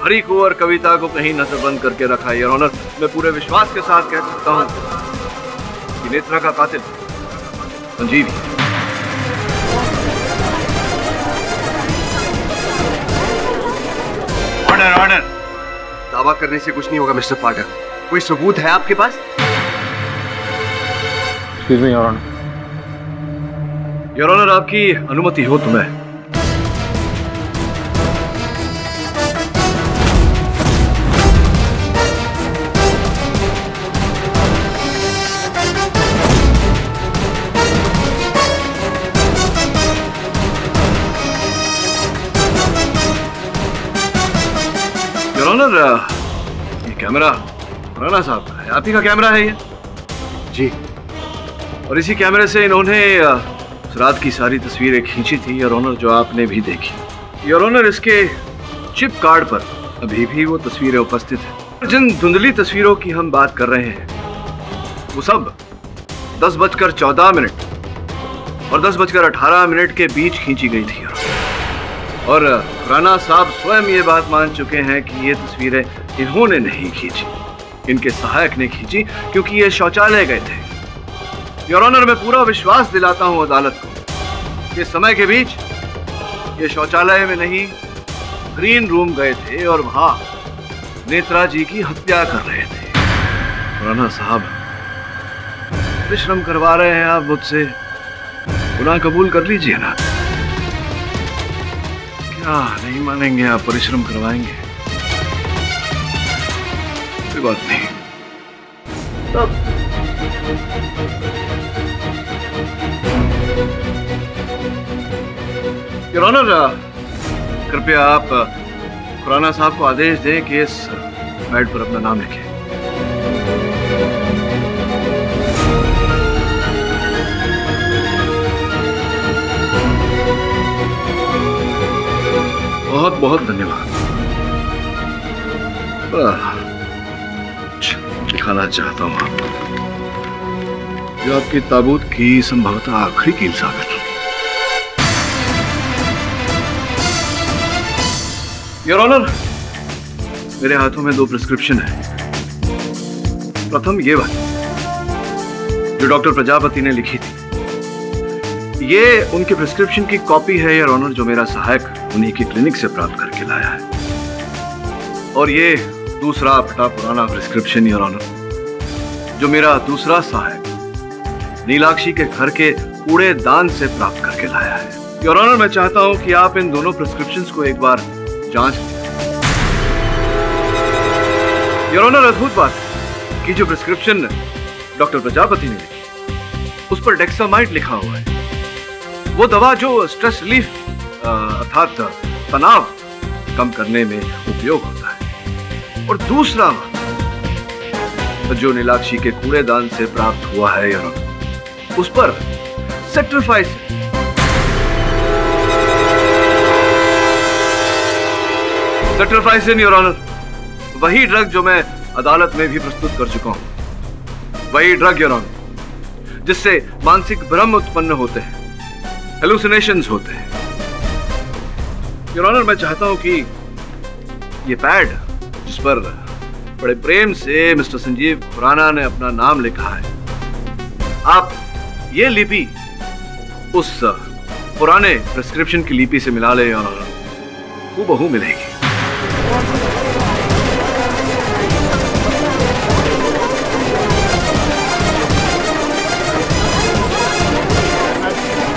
हरी को और कविता को कहीं नजरबंद करके रखा है। योर ऑनर, मैं पूरे विश्वास के साथ कह सकता हूँ कि नेत्रा का कातिल संजीव ही। Order order. दावा करने से कुछ नहीं होगा मिस्टर पाठक। कोई सबूत है आपके पास? Excuse me your honour. Your honour, आपकी अनुमति हो तो मैं ये कैमरा राणा साहब का है, आप ही का कैमरा है ये? जी। और इसी कैमरे से इन्होंने उस रात की सारी तस्वीरें खींची थी योर ऑनर, जो आपने भी देखी। योर ऑनर, इसके चिप कार्ड पर अभी भी वो तस्वीरें उपस्थित हैं। जिन धुंधली तस्वीरों की हम बात कर रहे हैं वो सब 10:14 और 10:18 के बीच खींची गई थी। और राणा साहब स्वयं ये बात मान चुके हैं कि ये तस्वीरें इन्होंने नहीं खींची, इनके सहायक ने खींची, क्योंकि ये शौचालय गए थे। योर ऑनर, मैं पूरा विश्वास दिलाता हूं अदालत को कि समय के बीच ये शौचालय में नहीं ग्रीन रूम गए थे और वहां नेत्रा जी की हत्या कर रहे थे। खुराना साहब, परिश्रम करवा रहे हैं आप मुझसे, गुनाह कबूल कर लीजिए ना। क्या नहीं मानेंगे आप? परिश्रम करवाएंगे, कोई बात नहीं। तब योर ऑनर, कृपया आप खुराना साहब को आदेश दें कि इस पैड पर अपना नाम लिखें। बहुत बहुत धन्यवाद। दिखाना चाहता हूं आपको जो आपकी ताबूत की संभवतः आखिरी कील साबित होगी। योर ऑनर, मेरे हाथों में 2 प्रिस्क्रिप्शन है। प्रथम ये वाली जो डॉक्टर प्रजापति ने लिखी थी, ये उनके प्रिस्क्रिप्शन की कॉपी है योर ऑनर, जो मेरा सहायक उन्हीं की क्लिनिक से प्राप्त करके लाया है। और ये दूसरा फटा पुराना प्रिस्क्रिप्शन योर ऑनर, जो मेरा दूसरा सहायक नीलाक्षी के घर के कूड़ेदान से प्राप्त करके लाया है। योर ऑनर, मैं चाहता हूं कि आप इन दोनों प्रिस्क्रिप्शंस को एक बार जांच लें। योर ऑनर, अद्भुत बात है कि जो प्रिस्क्रिप्शन डॉक्टर प्रजापति ने लिखी, उस पर डेक्सामाइट लिखा हुआ है, वो दवा जो स्ट्रेस रिलीफ अर्थात तनाव कम करने में उपयोग होता है। और दूसरा जो नीलाक्षी के कूड़ेदान से प्राप्त हुआ है योर ऑनर, उस पर सेट्रिफाइसिन योर ऑनर, वही ड्रग जो मैं अदालत में भी प्रस्तुत कर चुका हूं, वही ड्रग योर ऑनर, जिससे मानसिक भ्रम उत्पन्न होते हैं, हेलुसिनेशंस होते हैं। योर ऑनर, मैं चाहता हूं कि ये पैड जिस पर बड़े प्रेम से मिस्टर संजीव खुराना ने अपना नाम लिखा है, आप ये लिपि उस पुराने प्रिस्क्रिप्शन की लिपि से मिला ले योर ऑनर, हूबहू मिलेगी।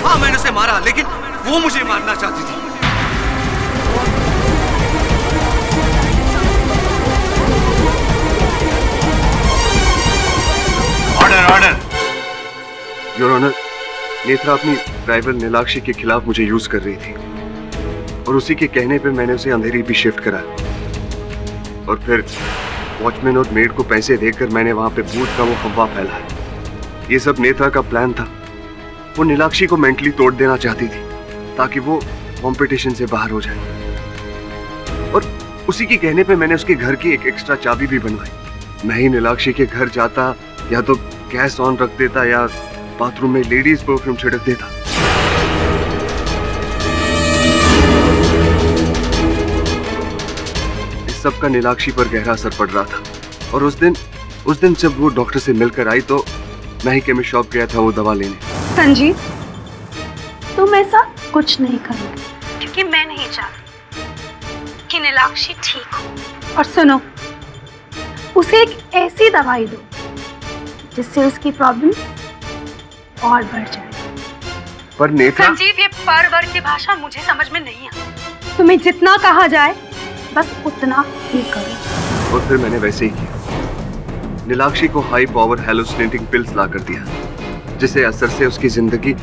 हाँ, मैंने उसे मारा, लेकिन वो मुझे मारना चाहती थी। ऑर्डर। योर ऑनर, नेत्रा अपनी राइवल नीलाक्षी के खिलाफ मुझे यूज कर रही थी और उसी के कहने पे मैंने उसे अंधेरी भी शिफ्ट कराया। और फिर वॉचमैन और मेड को पैसे देकर मैंने वहां पे भूत का वो अफवाह फैलाया। ये सब नेत्रा का प्लान था। वो नीलाक्षी को मेंटली तोड़ देना चाहती थी ताकि वो कंपटीशन से बाहर हो जाए। और उसी के कहने पे मैंने उसके घर की एक एक्स्ट्रा चाबी भी बनवाई। मैं ही नीलाक्षी के घर जाता, या तो गैस ऑन रख देता या बाथरूम में लेडीज परफ्यूम छिड़क देता। इस सब का नीलाक्षी पर गहरा असर पड़ रहा था। और उस दिन जब वो डॉक्टर से मिलकर आई तो मैं ही केमिस्ट शॉप गया था वो दवा लेने। संजीव, तुम ऐसा कुछ नहीं करोगे क्योंकि मैं नहीं चाहती कि नीलाक्षी ठीक हो। और सुनो, उसे एक ऐसी दवाई दो जिससे उसकी प्रॉब्लम और बढ़ जाए। पर नेत्रा, संजीव, ये पर की भाषा मुझे समझ में नहीं आती। तुम्हें जितना कहा जाए बस उतना ही करो। और फिर मैंने वैसे ही किया। नीलाक्षी को हाई पावर हेलुसिनेटिंग पिल्स ला कर दिया, जिससे असर से उसकी जिंदगी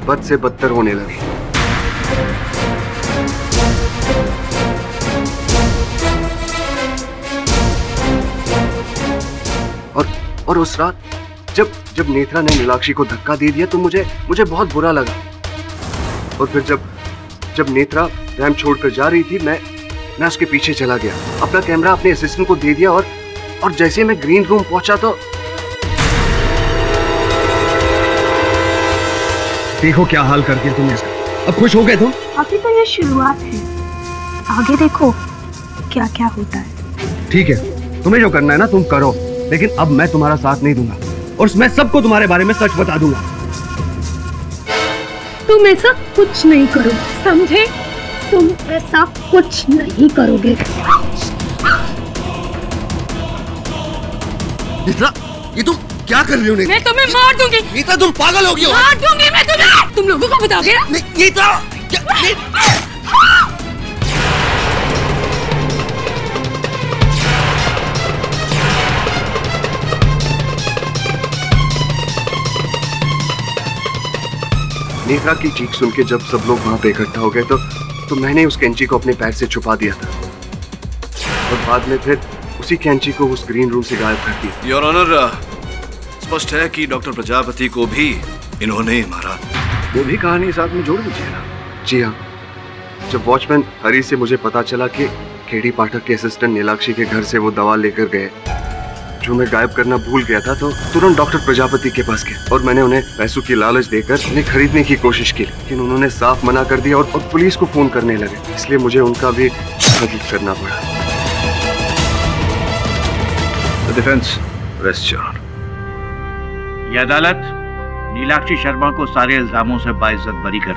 बद से बदतर होने लगी। और उस रात जब नेत्रा ने नीलाक्षी को धक्का दे दिया तो मुझे बहुत बुरा लगा। और फिर जब नेत्रा रैम छोड़कर जा रही थी, मैं उसके पीछे चला गया, अपना कैमरा अपने असिस्टेंट को दे दिया। और जैसे मैं ग्रीन रूम पहुंचा तो देखो क्या हाल कर दिया तुमने इसका। अब खुश हो गए तुम? अभी तो ये शुरुआत है, आगे देखो क्या क्या होता है। ठीक है, तुम्हें जो करना है ना तुम करो, लेकिन अब मैं तुम्हारा साथ नहीं दूंगा और मैं सबको तुम्हारे बारे में सच बता दूंगा। तुम ऐसा कुछ नहीं करो, समझे? तुम ऐसा कुछ नहीं करोगे। नेत्रा, ये तुम क्या कर रही हो? मैं तुम्हें मार दूंगी। नेत्रा, तुम पागल हो गई हो। मार दूंगी मैं तुम्हें। तुम लोगों को बताओगे ना? नेत्रा, नेत्रा की चीख सुन के जब सब लोग वहां पे इकट्ठा हो गए तो मैंने उस कैंची को अपने पैर से छुपा दिया था और बाद में फिर उसी कैंची को उस ग्रीन रूम से गायब कर दिया। योर ऑनर, स्पष्ट है कि डॉक्टर प्रजापति को भी इन्होंने मारा। वो भी कहानी साथ में जोड़ दीजिए ना। जी हाँ, जब वॉचमैन हरी से मुझे पता चला कि केडी पाठक के असिस्टेंट नीलाक्षी के घर से वो दवा लेकर गए जो मैं गायब करना भूल गया था, तो तुरंत डॉक्टर प्रजापति के पास गया और मैंने उन्हें पैसों की लालच देकर उन्हें खरीदने की कोशिश की, लेकिन उन्होंने साफ मना कर दिया और पुलिस को फोन करने लगे। इसलिए मुझे उनका भी मदद करना पड़ा। Defence rest your honour. यह अदालत नीलाक्षी शर्मा को सारे इल्जामों से बाइज्जत बरी कर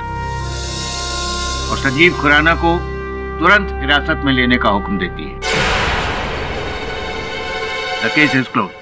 और संजीव खुराना को तुरंत हिरासत में लेने का हुक्म देती है। The case is closed.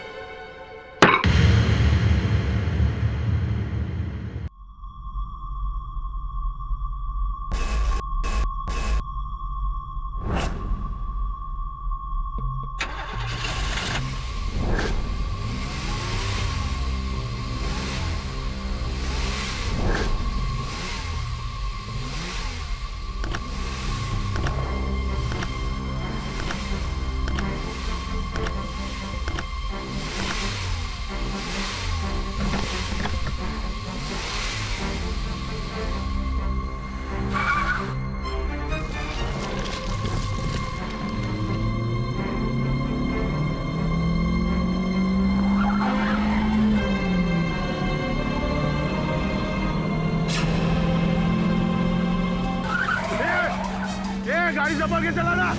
गाड़ी संभाल के चलाना।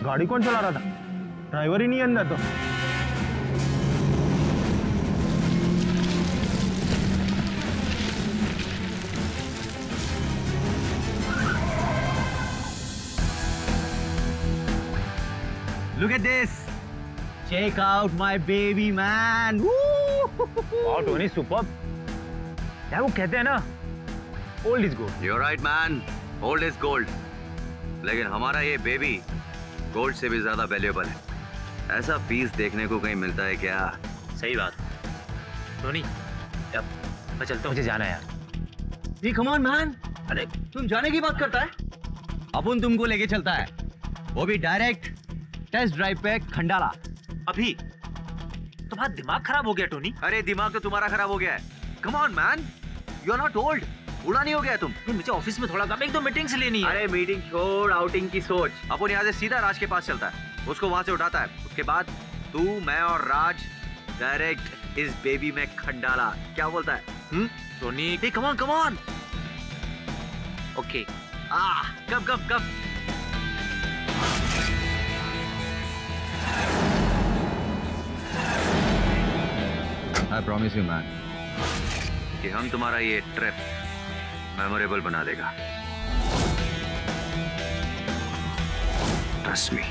गाड़ी कौन चला रहा था? ड्राइवर ही नहीं अंदर तो। Look at this. Check out my baby man. Wow, Tony, superb. यार वो कहते हैं ना, old is gold. You're right, man. Old is gold. लेकिन हमारा ये बेबी गोल्ड से भी ज्यादा वैल्यूएबल है। ऐसा पीस देखने को कहीं मिलता है क्या? सही बात। टोनी, अब मैं चलता हूँ, मुझे जाना है यार। जी कम ऑन मैन। अरे तुम जाने की बात करता है? अपन तुमको लेके चलता है, वो भी डायरेक्ट टेस्ट ड्राइव पे खंडाला। अभी तुम्हारा दिमाग खराब हो गया टोनी। अरे दिमाग तो तुम्हारा खराब हो गया है। Come on man, you are not old. बूढ़ा नहीं हो गया तुम। मुझे ऑफिस में थोड़ा काम, एक दो मीटिंग्स लेनी है। अरे मीटिंग छोड़, आउटिंग की सोच। अपन यहाँ से सीधा राज के पास चलता है, उसको वहां से उठाता है, उसके बाद तू, मैं और राज डायरेक्ट इस बेबी में खंडाला। क्या बोलता है? Tony, come on come on. Okay. कब कब कब I promise you man कि हम तुम्हारा ये ट्रिप मेमोरेबल बना देगा। Trust me.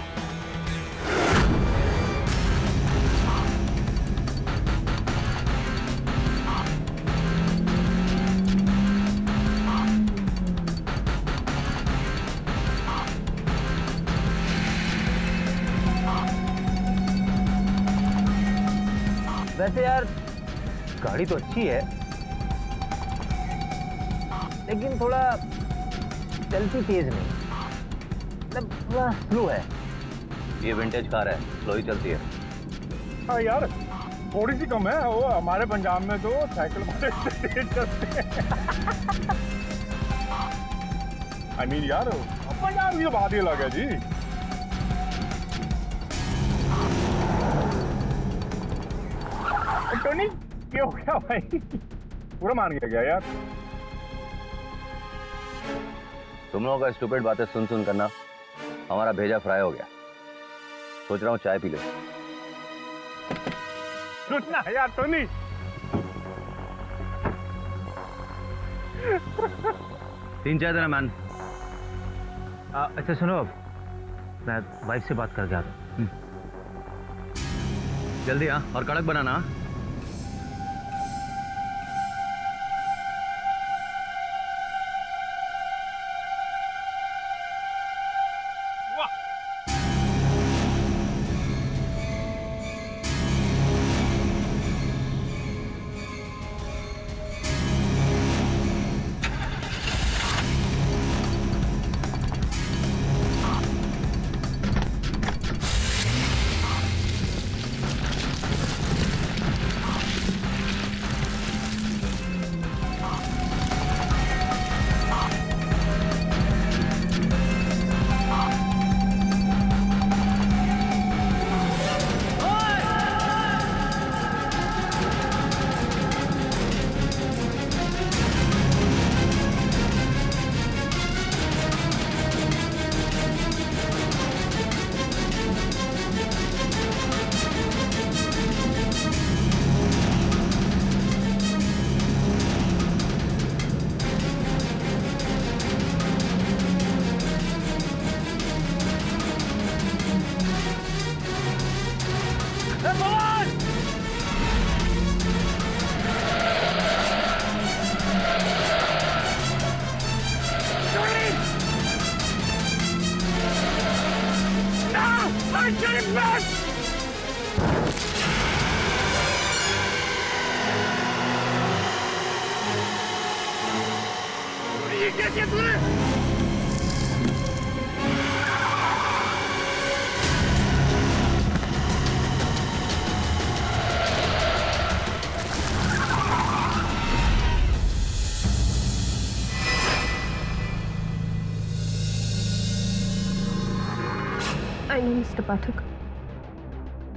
वैसे यार गाड़ी तो अच्छी है, लेकिन थोड़ा चलती तेज नहीं, मतलब स्लो है। ये विंटेज कार है, स्लो ही चलती है। हाँ यार, थोड़ी सी कम है, वो हमारे पंजाब में तो साइकिल वाले तेज चलते हैं। I mean, यार पंजाब की बात ही अलग है जी। टोनी क्या हो गया भाई, पूरा मान गया यार। तुम लोगों का स्टूपिड बातें सुन सुन करना हमारा भेजा फ्राई हो गया। सोच रहा हूँ चाय पी ले। सुनना यार टोनी, तीन चाय देना मैन। अच्छा सुनो, मैं वाइफ से बात करके आता हूँ। जल्दी आ और कड़क बनाना। मिस्टर पाठक,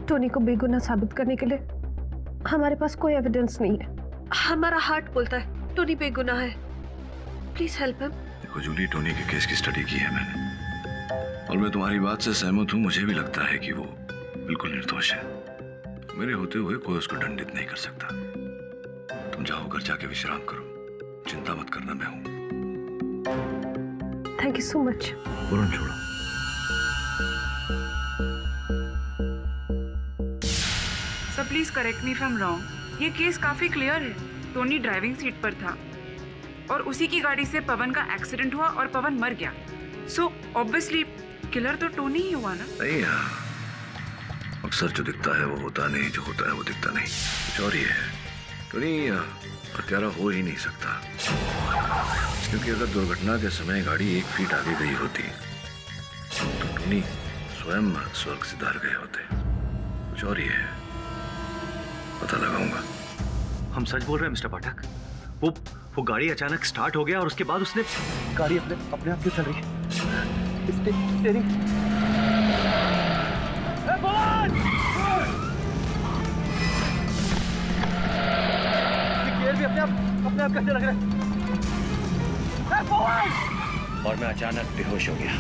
टोनी को बेगुनाह साबित करने के लिए हमारे पास कोई एविडेंस नहीं है। हमारा हार्ट बोलता है टोनी बेगुनाह है। Please help him. देखो जूली, टोनी के केस की स्टडी की है मैंने, और मैं तुम्हारी बात से सहमत हूँ। मुझे भी लगता है कि वो बिल्कुल निर्दोष है। मेरे होते हुए कोई उसको दंडित नहीं कर सकता। तुम जाओ, घर जाके विश्राम करो, चिंता मत करना, मैं हूं। Thank you so much. Varun छोड़ो। Sir please correct me if I am wrong. ये केस काफी क्लियर है। टोनी ड्राइविंग सीट पर था और उसी की गाड़ी से पवन का एक्सीडेंट हुआ और पवन मर गया। सो ऑब्वियसली किलर तो टोनी ही हुआ ना। नहीं, अक्सर जो दिखता है वो होता नहीं, जो होता है वो दिखता नहीं। कुछ और ही है। टोनी हत्यारा हो ही नहीं सकता, क्योंकि अगर दुर्घटना के समय गाड़ी 1 फीट आगे गई होती तो टोनी स्वयं स्वर्ग सिधार गए होते। कुछ और ही है, पता लगाऊंगा। हम सच बोल रहे हैं मिस्टर पाठक। वो गाड़ी अचानक स्टार्ट हो गया और उसके बाद उसने गाड़ी अपने आप क्यों चल रही है? गियर भी अपने आप कैसे लग रहा है? और मैं अचानक बेहोश हो गया।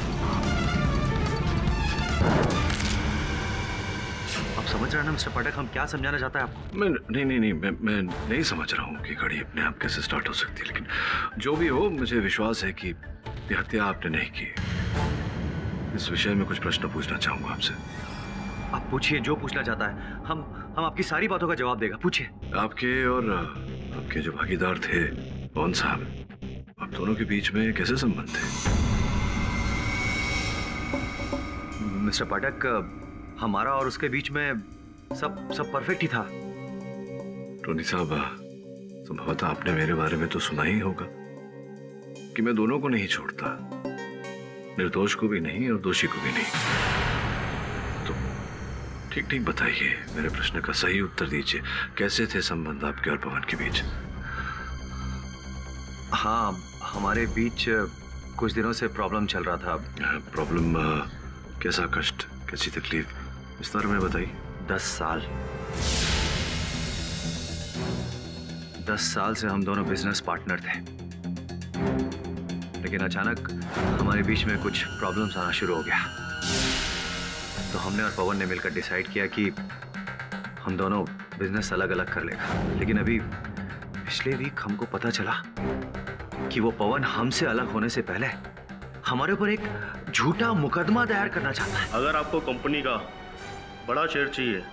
आप समझ रहे हैं ना मिस्टर पाठक, हम क्या समझाना चाहता है आपको? मैं नहीं समझ रहा हूँ कि गाड़ी अपने आप कैसे स्टार्ट हो सकती है, लेकिन जो भी हो मुझे विश्वास है कि ये हत्या आपने नहीं की। इस विषय में कुछ प्रश्न पूछना चाहूंगा आपसे। आप पूछिए, जो पूछना चाहता है। हम आपकी सारी बातों का जवाब देगा। पूछिए। आपके और आपके जो भागीदार थे पवन साहब, आप दोनों के बीच में कैसे संबंध थे? मिस्टर पाठक, हमारा और उसके बीच में सब परफेक्ट ही था। टोनी साहब, संभवतः आपने मेरे बारे में तो सुना ही होगा कि मैं दोनों को नहीं छोड़ता, निर्दोष को भी नहीं और दोषी को भी नहीं। ठीक ठीक बताइए, मेरे प्रश्न का सही उत्तर दीजिए। कैसे थे संबंध आपके और पवन के बीच? हाँ, हमारे बीच कुछ दिनों से प्रॉब्लम चल रहा था। प्रॉब्लम? कैसा कष्ट, कैसी तकलीफ, विस्तार में बताइए। 10 साल से हम दोनों बिजनेस पार्टनर थे, लेकिन अचानक हमारे बीच में कुछ प्रॉब्लम्स आना शुरू हो गया। तो हमने और पवन ने मिलकर डिसाइड किया कि हम दोनों बिजनेस अलग अलग कर लेगा। लेकिन अभी पिछले वीक हमको पता चला कि वो पवन हमसे अलग होने से पहले हमारे ऊपर एक झूठा मुकदमा दायर करना चाहता है। अगर आपको कंपनी का बड़ा शेयर चाहिए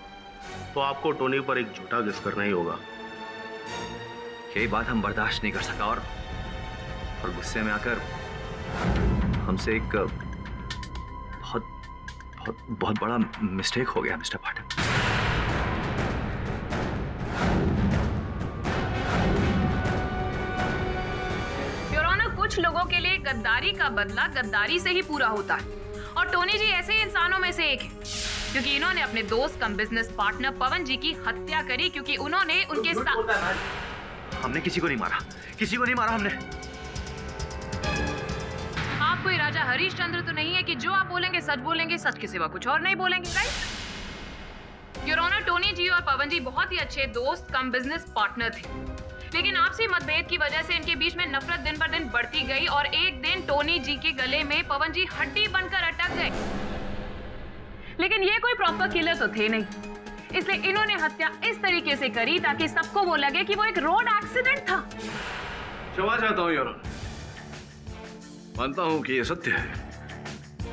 तो आपको टोनी पर एक झूठा केस करना ही होगा। यही बात हम बर्दाश्त नहीं कर सका और गुस्से में आकर हमसे एक बहुत बड़ा मिस्टेक हो गया मिस्टर पाठक। योर ऑनर, कुछ लोगों के लिए गद्दारी का बदला गद्दारी से ही पूरा होता है और टोनी जी ऐसे ही इंसानों में से एक है, क्योंकि इन्होंने अपने दोस्त कम बिजनेस पार्टनर पवन जी की हत्या करी क्योंकि उन्होंने उनके साथ। हमने किसी को नहीं मारा, किसी को नहीं मारा हमने। आप कोई राजा हरिश्चंद्र तो नहीं है कि जो आप बोलेंगे सच बोलेंगे, सच के सिवा कुछ और नहीं बोलेंगे, राइट? योर ऑनर, टोनी जी और पवन जी बहुत ही अच्छे दोस्त कम बिजनेस पार्टनर थे, लेकिन आपसी मतभेद की वजह से इनके बीच में नफरत दिन पर दिन बढ़ती गई और एक दिन टोनी जी के गले में पवन जी हड्डी बनकर अटक गए। लेकिन ये कोई प्रॉपर किलर तो थे नहीं, इसलिए इन्होंने हत्या इस तरीके से करी ताकि सबको वो लगे कि वो एक रोड एक्सीडेंट था। क्षमा चाहता हूं योर ऑनर, मानता हूं कि यह सत्य है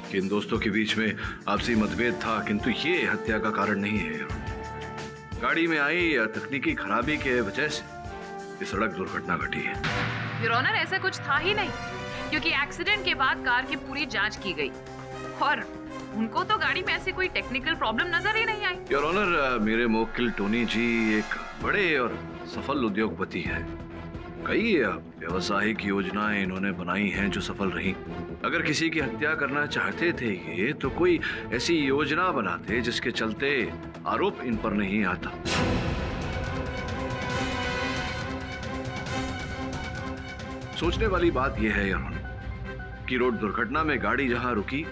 कि इन दोस्तों के बीच में आपसी मतभेद था, किंतु ये हत्या का कारण नहीं है। गाड़ी में आई तकनीकी खराबी के वजह से ये सड़क दुर्घटना घटी है। योर ऑनर, ऐसा कुछ था ही नहीं, क्योंकि एक्सीडेंट के बाद कार की पूरी जांच की गई और उनको तो गाड़ी में ऐसी कोई टेक्निकल प्रॉब्लम नजर ही नहीं आई। योर ऑनर, मेरे मुवक्किल टोनी जी एक बड़े और सफल उद्योगपति हैं। कई व्यवसायिक योजनाएं इन्होंने बनाई हैं जो सफल रही। अगर किसी की हत्या करना चाहते थे ये, तो कोई ऐसी योजना बनाते जिसके चलते आरोप इन पर नहीं आता। सोचने वाली बात यह है योर ऑनर कि रोड दुर्घटना में गाड़ी जहां रुकी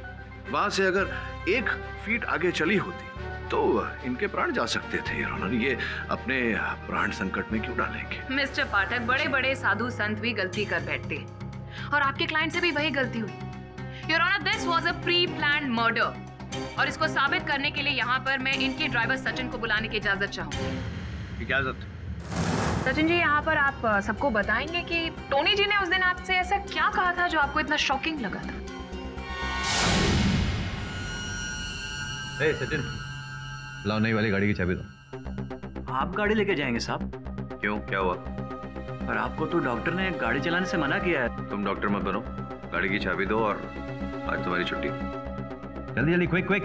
वहां से अगर 1 फीट आगे चली होती तो इनके प्राण जा सकते थे। योर ऑनर, ये अपने प्राण संकट में क्यों डालेंगे? मिस्टर पाठक, बड़े बड़े साधु संत भी गलती कर बैठते हैं और आपके क्लाइंट से भी वही गलती हुई। Your honour, this was a pre planned murder और इसको साबित करने के लिए यहाँ पर मैं इनके ड्राइवर सचिन को बुलाने की इजाजत चाहूंगी। इजाजत? सचिन जी, यहाँ पर आप सबको बताएंगे कि टोनी जी ने उस दिन आपसे ऐसा क्या कहा था जो आपको इतना शॉकिंग लगा था? हे सचिन, लाओ नई वाली गाड़ी की चाबी दो। आप गाड़ी लेके जाएंगे साहब? क्यों, क्या हुआ? पर आपको तो डॉक्टर ने गाड़ी चलाने से मना किया है। तुम डॉक्टर मत बनो, गाड़ी की चाबी दो और आज तुम्हारी छुट्टी। जल्दी जल्दी, क्विक क्विक।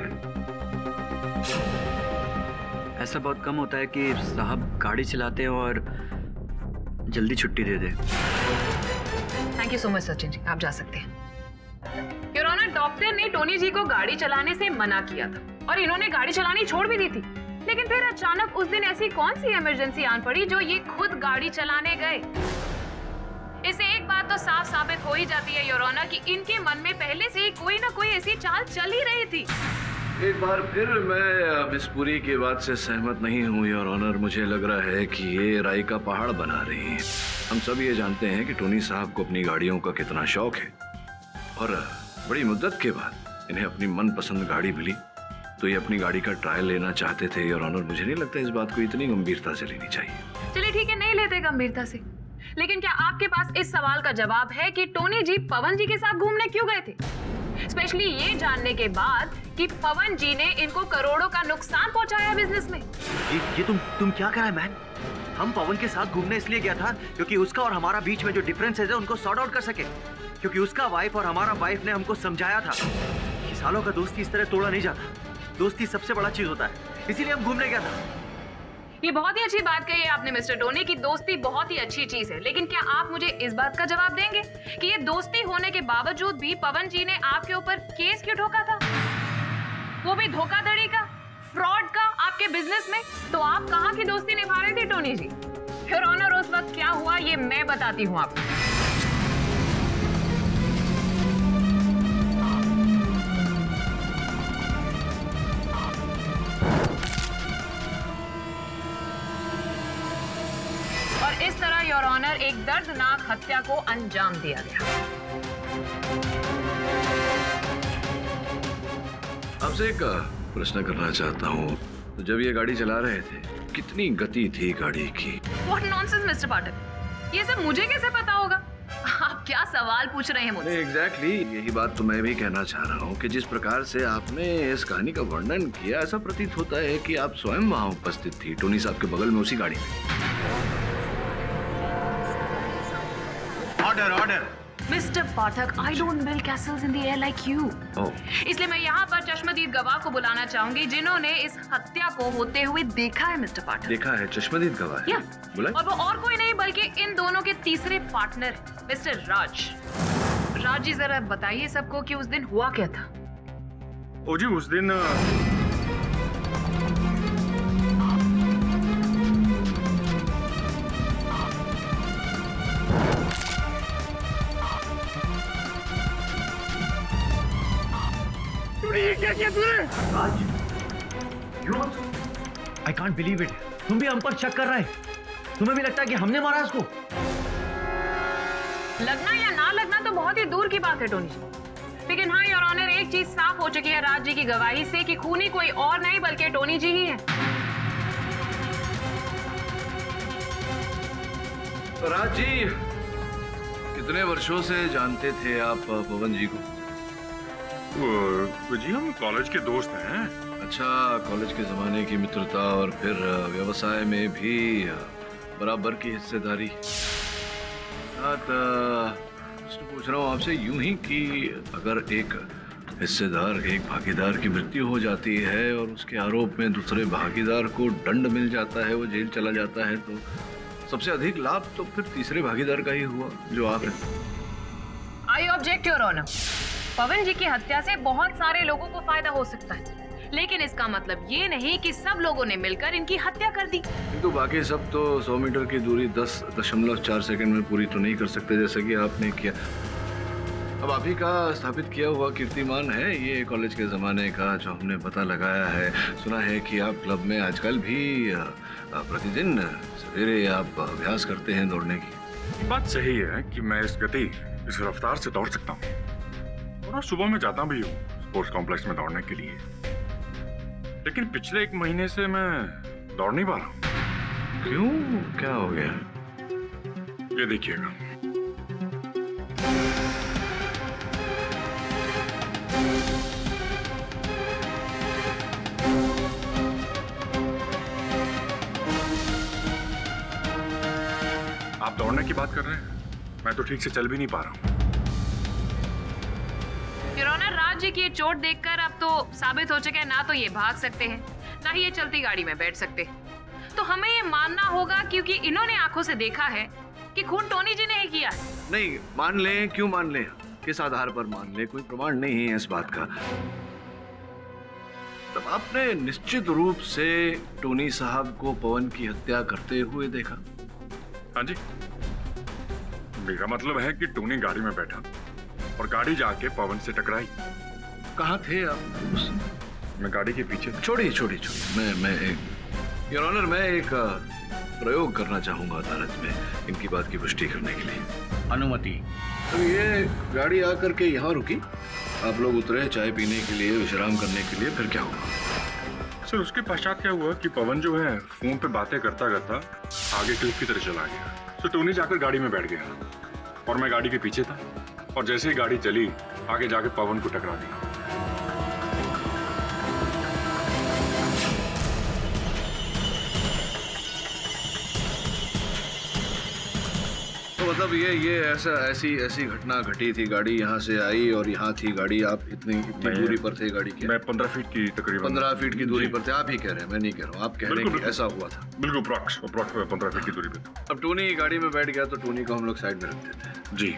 ऐसा बहुत कम होता है कि साहब गाड़ी चलाते हैं और जल्दी छुट्टी दे दे। Thank you so much Sachin ji, आप जा सकते हैं। योर ऑनर, डॉक्टर ने टोनी जी को गाड़ी चलाने से मना किया था और इन्होंने गाड़ी चलानी छोड़ भी दी थी, लेकिन फिर अचानक उस दिन ऐसी कौन सी इमरजेंसी आन पड़ी जो ये खुद गाड़ी चलाने गए? इससे एक बात तो साफ साबित हो ही जाती है योर ऑनर कि इनके मन में पहले से ही कोई ना कोई ऐसी चाल चल ही रही थी। एक बार फिर मैं मिस पुरी की बात से सहमत नहीं हूँ योर ऑनर। मुझे लग रहा है कि ये राई का पहाड़ बना रही है। हम सब ये जानते हैं कि टोनी साहब को अपनी गाड़ियों का कितना शौक है और बड़ी मुद्दत के बाद इन्हें अपनी मनपसंद गाड़ी मिली तो ये अपनी गाड़ी का ट्रायल लेना चाहते थे योर ऑनर। मुझे नहीं लगता इस बात को इतनी गंभीरता से लेनी चाहिए। चलिए ठीक है, नहीं लेते गंभीरता से, लेकिन क्या आपके पास इस सवाल का जवाब है कि टोनी जी पवन जी के साथ घूमने क्यों गए थे, स्पेशली ये जानने के बाद कि पवन जी ने इनको करोड़ों का नुकसान पहुंचाया बिजनेस में? ये तुम क्या कह रहे हैं मैन? हम पवन के साथ घूमने इसलिए गया था क्योंकि उसका और हमारा बीच में जो डिफरेंसेस है उनको सॉर्ट आउट कर सके, क्योंकि उसका वाइफ और हमारा वाइफ ने हमको समझाया था कि सालों का दोस्ती इस तरह तोड़ा नहीं जाता, दोस्ती सबसे बड़ा चीज होता है, इसीलिए हम घूमने गया था। ये बहुत ही अच्छी बात कही है आपने मिस्टर टोनी की दोस्ती बहुत ही अच्छी चीज है, लेकिन क्या आप मुझे इस बात का जवाब देंगे कि ये दोस्ती होने के बावजूद भी पवन जी ने आपके ऊपर केस क्यों ठोका था, वो भी धोखाधड़ी का? फ्रॉड का आपके बिजनेस में, तो आप कहाँ की दोस्ती निभा रहे थे टोनी जी? योर ऑनर, उस वक्त क्या हुआ ये मैं बताती हूँ आपको। और इस तरह योर ऑनर एक दर्दनाक हत्या को अंजाम दिया गया। आपसे एक प्रश्न करना चाहता हूँ, तो जब ये गाड़ी चला रहे थे कितनी गति थी गाड़ी की? What nonsense, मिस्टर पाठक, ये सब मुझे कैसे पता होगा? आप क्या सवाल पूछ रहे हैं मुझसे? एग्जैक्टली यही बात तो मैं भी कहना चाह रहा हूँ कि जिस प्रकार से आपने इस कहानी का वर्णन किया, ऐसा प्रतीत होता है कि आप स्वयं वहाँ उपस्थित थी, टोनी साहब के बगल में, उसी गाड़ी में। Order order. Mister Pathak, I don't build castles in the air like you. इसलिए मैं यहाँ पर चश्मदीद गवाह को बुलाना चाहूंगी जिन्होंने इस हत्या को होते हुए देखा है। मिस्टर पाठक, देखा है? चश्मदीद गवाह है? बुलाए? और वो और कोई नहीं बल्कि इन दोनों के तीसरे पार्टनर मिस्टर राज। राज जी, जरा बताइए सबको कि उस दिन हुआ क्या था। ओ जी, उस दिन ये क्या किया तूने? I can't believe it. तुम भी हम पर शक कर रहे हैं? तुम्हें भी लगता है कि हमने मारा उसको? लगना या ना लगना तो बहुत ही दूर की बात है टोनी जी, लेकिन हाँ योर ऑनर, एक चीज साफ हो चुकी है राज जी की गवाही से कि खूनी कोई और नहीं बल्कि टोनी जी ही है। राज जी, कितने वर्षों से जानते थे आप पवन जी को? जी हम कॉलेज के दोस्त हैं। अच्छा, कॉलेज के जमाने की मित्रता और फिर व्यवसाय में भी बराबर की हिस्सेदारी। पूछ रहा हूँ आपसे यूं ही कि अगर एक हिस्सेदार, एक भागीदार की मृत्यु हो जाती है और उसके आरोप में दूसरे भागीदार को दंड मिल जाता है, वो जेल चला जाता है, तो सबसे अधिक लाभ तो फिर तीसरे भागीदार का ही हुआ जो आप हैं। I object your honour. Pawan ji की हत्या से बहुत सारे लोगों को फायदा हो सकता है, लेकिन इसका मतलब ये नहीं कि सब लोगों ने मिलकर इनकी हत्या कर दी। किंतु बाकी सब तो 100 मीटर की दूरी 10.4 सेकंड में पूरी तो नहीं कर सकते जैसा कि आपने किया। अब आप ही का स्थापित किया हुआ कीर्तिमान है ये कॉलेज के जमाने का, जो हमने पता लगाया है। सुना है कि आप क्लब में आजकल भी प्रतिदिन सवेरे आप अभ्यास करते हैं दौड़ने की। बात सही है कि मैं इस गति, इस रफ्तार से दौड़ सकता हूँ, और सुबह में जाता भी हूँ स्पोर्ट्स कॉम्प्लेक्स में दौड़ने के लिए, लेकिन पिछले 1 महीने से मैं दौड़ नहीं पा रहा हूँ। क्यों, क्या हो गया? ये देखिएगा। आप दौड़ने की बात कर रहे हैं, मैं तो ठीक से चल भी नहीं पा रहा हूँ। योर ऑनर, राज जी की ये चोट देखकर अब तो साबित हो चुका है ना तो ये भाग सकते हैं, ना ही ये चलती गाड़ी में बैठ सकते। तो हमें ये मानना होगा क्योंकि इन्होंने आंखों से देखा है कि खून टोनी जी ने ही किया है। नहीं, मान लें, क्यों मान लें, किस आधार पर मान लें? कोई प्रमाण नहीं है इस बात का। तब आपने निश्चित रूप से टोनी साहब को पवन की हत्या करते हुए देखा? हाँ जी, मेरा मतलब है कि टोनी गाड़ी में बैठा और गाड़ी जाके पवन से टकराई। कहाँ थे आप? मैं गाड़ी के पीछे। छोड़िए, मैं एक योर ऑनर, मैं एक प्रयोग करना चाहूंगा अदालत में इनकी बात की पुष्टि करने के लिए। अनुमति। तो ये गाड़ी आकर के यहाँ रुकी, आप लोग उतरे चाय पीने के लिए, विश्राम करने के लिए, फिर क्या हुआ? सर उसके पश्चात क्या हुआ कि पवन जो है फोन पे बातें करता करता आगे क्लिफ की तरफ चला गया। तो टोनी जाकर गाड़ी में बैठ गया और मैं गाड़ी के पीछे था, और जैसे ही गाड़ी चली आगे जाके पवन को टकरा दिया। तो मतलब ये ऐसी घटना घटी थी, गाड़ी यहाँ से आई और यहाँ थी गाड़ी, आप इतनी दूरी पर थे गाड़ी के? मैं 15 फीट की तकरीबन 15 फीट की दूरी पर थे। आप ही कह रहे हैं, मैं नहीं कह रहा हूँ, आप कह रहे हैं कि ऐसा हुआ था। बिल्कुल अप्रॉक्स 15 फीट की दूरी पे। अब टोनी गाड़ी में बैठ गया तो टोनी को हम लोग साइड में रख देते हैं। जी।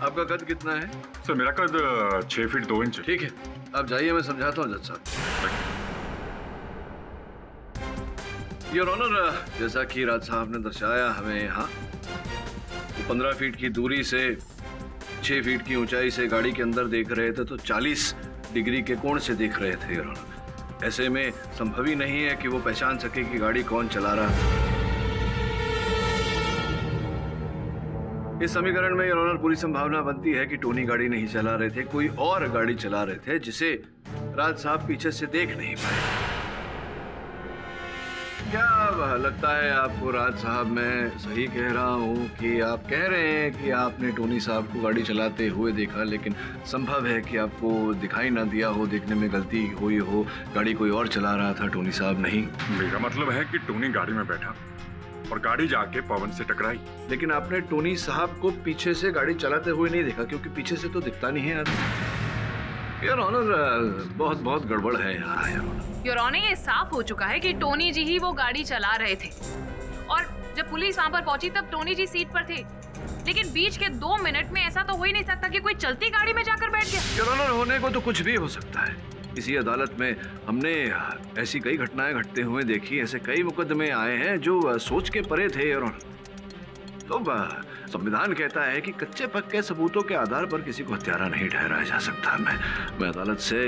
आपका कद कितना है? सर मेरा कद 6 फीट 2 इंच। ठीक है, आप जाइए, मैं समझाता हूँ जज साहब। योर ऑनर, जैसा कि राज साहब ने दर्शाया हमें यहाँ 15 फीट की दूरी से 6 फीट की ऊंचाई से गाड़ी के अंदर देख रहे थे तो 40 डिग्री के कोण से देख रहे थे योर ऑनर। ऐसे में संभव ही नहीं है कि वो पहचान सके कि गाड़ी कौन चला रहा है। इस समीकरण में योर ऑनर पूरी संभावना बनती है कि टोनी गाड़ी नहीं चला रहे थे, कोई और गाड़ी चला रहे थे जिसे राज साहब पीछे से देख नहीं पाए। क्या लगता है आपको राज साहब, मैं सही कह रहा हूँ कि आप कह रहे हैं कि आपने टोनी साहब को गाड़ी चलाते हुए देखा, लेकिन संभव है कि आपको दिखाई ना दिया हो, देखने में गलती हुई हो, गाड़ी कोई और चला रहा था, टोनी साहब नहीं? मेरा मतलब है कि टोनी गाड़ी में बैठा और गाड़ी जाके पवन से टकराई। लेकिन आपने टोनी साहब को पीछे से गाड़ी चलाते हुए नहीं देखा, क्योंकि पीछे से तो दिखता नहीं है आदमी। योर ऑनर, बहुत बहुत गड़बड़ है यहाँ योर ऑनर। योर ऑनर, ये साफ हो चुका है कि टोनी जी ही वो गाड़ी चला रहे थे और जब पुलिस वहाँ पर पहुंची तब टोनी जी सीट पर थे, लेकिन बीच के 2 मिनट में ऐसा तो हो ही नहीं सकता कि कोई चलती गाड़ी में जाकर बैठ गया। योर ऑनर, होने को तो कुछ भी हो सकता है। इसी अदालत में हमने ऐसी कई घटनाएं घटते हुए देखी, ऐसे कई मुकदमे आए हैं जो सोच के परे थे योर ऑनर। तो संविधान कहता है कि कच्चे पक्के सबूतों के आधार पर किसी को हत्यारा नहीं ठहराया जा सकता। मैं अदालत से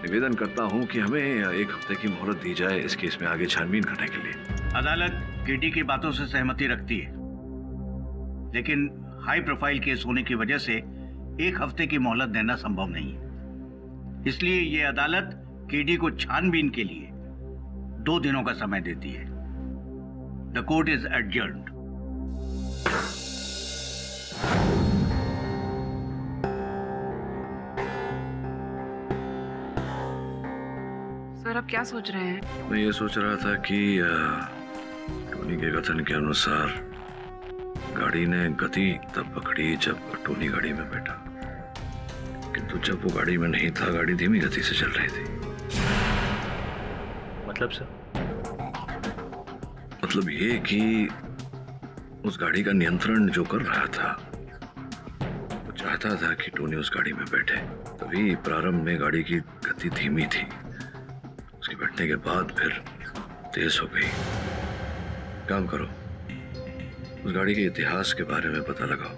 निवेदन करता हूं कि हमें 1 हफ्ते की मोहलत दी जाए इस केस में आगे छानबीन करने के लिए। अदालत केडी की बातों से सहमति रखती है, लेकिन हाई प्रोफाइल केस होने की वजह से 1 हफ्ते की मोहलत देना संभव नहीं है। इसलिए ये अदालत केडी को छानबीन के लिए 2 दिनों का समय देती है। The court is adjourned. Sir, आप क्या सोच रहे हैं? मैं ये सोच रहा था कि टोनी के कथन के अनुसार गाड़ी ने गति तब पकड़ी जब टोनी गाड़ी में बैठा, किंतु जब वो गाड़ी में नहीं था, गाड़ी धीमी गति से चल रही थी। मतलब सर? मतलब ये कि उस गाड़ी का नियंत्रण जो कर रहा था वो चाहता था कि टोनी उस गाड़ी में बैठे, तभी प्रारंभ में गाड़ी की गति धीमी थी, उसके बैठने के बाद फिर तेज हो गई। काम करो, उस गाड़ी के इतिहास के बारे में पता लगाओ,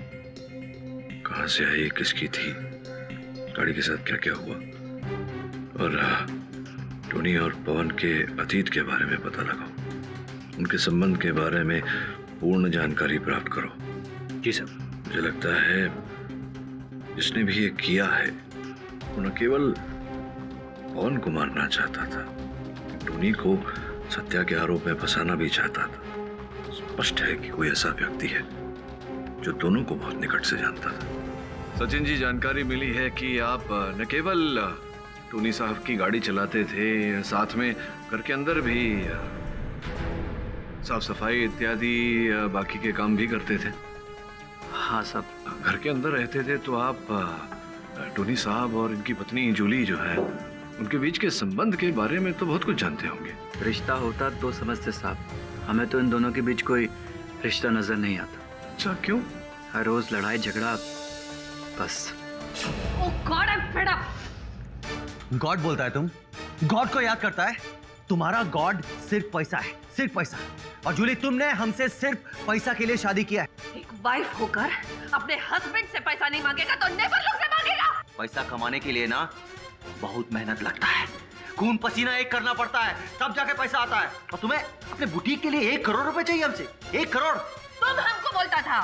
कहां से आई, किसकी थी, गाड़ी के साथ क्या क्या हुआ, और टोनी और पवन के अतीत के बारे में पता लगाओ, उनके संबंध के बारे में पूर्ण जानकारी प्राप्त करो। जी सर। मुझे लगता है जिसने भी ये किया है वो न केवल पवन को मारना चाहता था, टोनी को सत्या के आरोप में फंसाना भी चाहता था। स्पष्ट है कि कोई ऐसा व्यक्ति है जो दोनों को बहुत निकट से जानता था। सचिन जी, जानकारी मिली है कि आप न केवल टोनी साहब की गाड़ी चलाते थे, साथ में घर के अंदर भी साफ सफाई इत्यादि बाकी के काम भी करते थे। हाँ साहब। घर के अंदर रहते थे तो आप टोनी साहब और इनकी पत्नी जूली जो है, उनके बीच के संबंध के बारे में तो बहुत कुछ जानते होंगे। रिश्ता होता तो समझते साहब, हमें तो इन दोनों के बीच कोई रिश्ता नजर नहीं आता। अच्छा, क्यों? हर रोज लड़ाई झगड़ा, बस। Oh god, I am fed up. God बोलता है तुम? गॉड को याद करता है? तुम्हारा गॉड सिर्फ पैसा है, सिर्फ पैसा। और जूली, तुमने हमसे सिर्फ पैसा के लिए शादी किया है। एक वाइफ होकर अपने हस्बैंड से पैसा नहीं मांगेगा तो नेबर लोग से मांगेगा। पैसा कमाने के लिए ना बहुत मेहनत लगता है, खून पसीना एक करना पड़ता है, तब जाके पैसा आता है। और तुम्हें अपने बुटीक के लिए 1 करोड़ रुपए चाहिए हमसे? 1 करोड़? तुम हमको बोलता था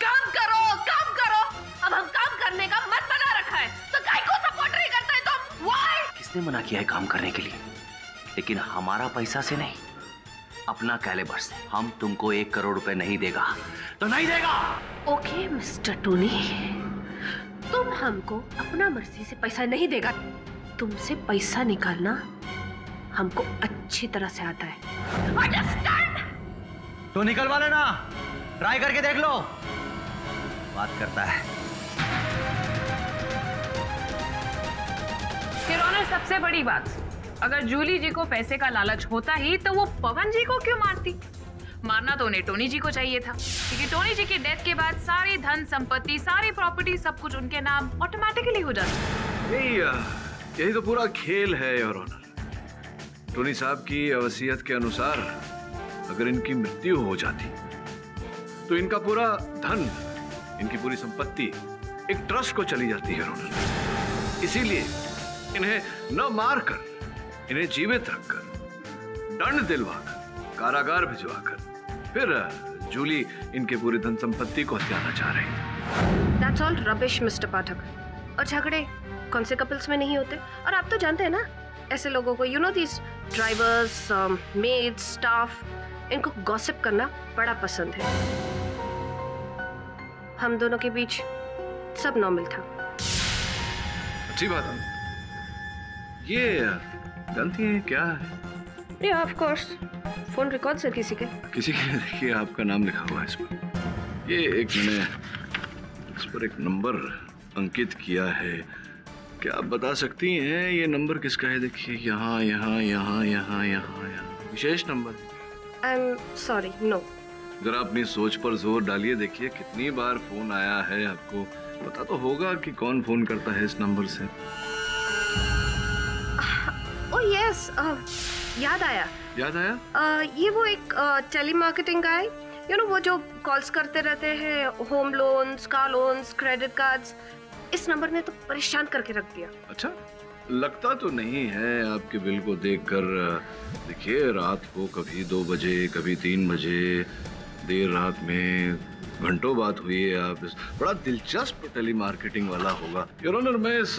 काम करो काम करो, अब हम काम करने का मन बना रखा है तो काय को सपोर्ट नहीं करते तुम? व्हाई? किसने मना किया है काम करने के लिए? लेकिन हमारा पैसा से नहीं, अपना कैलिबर से। हम तुमको 1 करोड़ रुपए नहीं देगा तो नहीं देगा। ओके मिस्टर टोनी, तुम हमको अपना मर्जी से पैसा नहीं देगा, तुमसे पैसा निकालना हमको अच्छी तरह से आता है। अंडरस्टैंड? तो निकलवा लेना, ट्राई करके देख लो। बात करता है। फिर ऑनर, सबसे बड़ी बात, अगर जूली जी को पैसे का लालच होता ही तो वो पवन जी को क्यों मारती? मारना तो उन्हें टोनी जी को चाहिए था, क्योंकि टोनी जी की डेथ के बाद सारी धन संपत्ति, सारी प्रॉपर्टी, सब कुछ उनके नाम ऑटोमेटिकली हो जाता। यही तो पूरा खेल है योर ऑनर। टोनी साहब की वसीयत के अनुसार अगर इनकी मृत्यु हो जाती तो इनका पूरा धन, इनकी पूरी संपत्ति एक ट्रस्ट को चली जाती है ऑनर। इसीलिए इन्हें न मारकर, इन्हें जीवित रखकर, दंड दिलवाकर, कारागार भिजवाकर फिर जूली इनके पूरी धन संपत्ति को हत्याना चाह रही है। That's all rubbish, मिस्टर पाठक। और झगड़े कौन से कपल्स में नहीं होते? और आप तो जानते हैं ना ऐसे लोगों को, you know these drivers, maids, staff, इनको गॉसिप करना बड़ा पसंद है। हम दोनों के बीच सब नॉर्मल था। अच्छी बात है। ये जानती हैं क्या है? या ऑफ कोर्स, फोन रिकॉर्ड से किसी के देखिए आपका नाम लिखा हुआ है इस पर। ये एक मैंने इस पर एक नंबर अंकित किया है। क्या आप बता सकती हैं ये नंबर किसका है? देखिए यहाँ यहाँ यहाँ यहाँ यहाँ यहाँ विशेष number. I am sorry, no. जरा अपनी सोच पर जोर डालिए, देखिए कितनी बार फोन आया है, आपको पता तो होगा कि कौन फोन करता है इस नंबर से। ओह यस, याद आया। ये वो एक टेलीमार्केटिंग गाय, यू नो वो जो कॉल्स करते रहते हैं, home loans, car loans, credit cards. इस नंबर ने तो परेशान करके रख दिया। अच्छा, लगता तो नहीं है आपके बिल को देखकर। देखिए रात को कभी 2 बजे, कभी 3 बजे, देर रात में घंटों बात हुई है। आप बड़ा दिलचस्प टेलीमार्केटिंग वाला होगा। योर ऑनर, मैं इस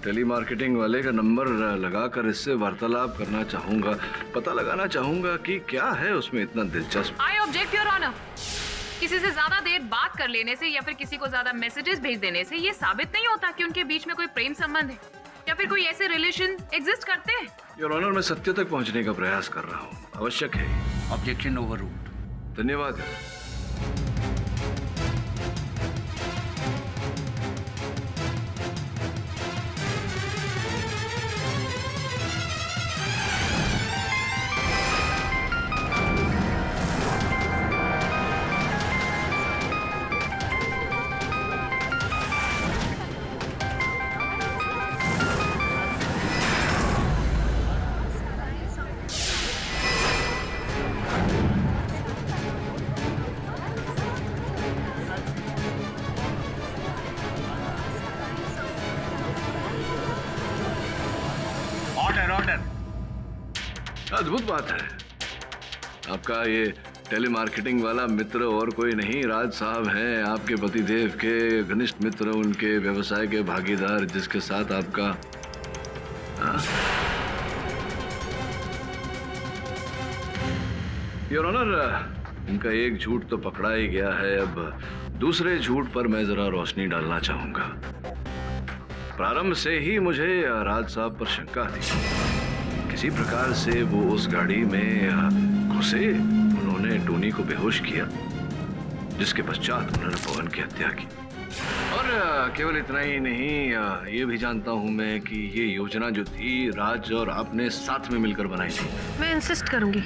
टेलीमार्केटिंग वाले का नंबर लगाकर इससे वार्तालाप करना चाहूंगा, पता लगाना चाहूंगा कि क्या है उसमें इतना दिलचस्प। I object your honour. किसी से ज्यादा देर बात कर लेने से या फिर किसी को ज्यादा मैसेजेस भेज देने से ये साबित नहीं होता कि उनके बीच में कोई प्रेम संबंध है या फिर कोई ऐसे रिलेशन एग्जिस्ट करते हैं। योर ऑनर, मैं सत्य तक पहुंचने का प्रयास कर रहा हूँ, आवश्यक है। Objection overruled. धन्यवाद। अद्भुत बात है। आपका ये टेलीमार्केटिंग वाला मित्र और कोई नहीं, राज साहब हैं, आपके पतिदेव के घनिष्ठ मित्र, उनके व्यवसाय के भागीदार, जिसके साथ आपका योर ऑनर, इनका एक झूठ तो पकड़ा ही गया है। अब दूसरे झूठ पर मैं जरा रोशनी डालना चाहूंगा। प्रारंभ से ही मुझे राज साहब पर शंका थी। किसी प्रकार से वो उस गाड़ी में घुसे, उन्होंने टोनी को बेहोश किया, जिसके पश्चात उन्होंने पवन की हत्या की। और केवल इतना ही नहीं, ये भी जानता हूँ मैं कि ये योजना जो थी राज और आपने साथ में मिलकर बनाई थी। मैं इंसिस्ट करूंगी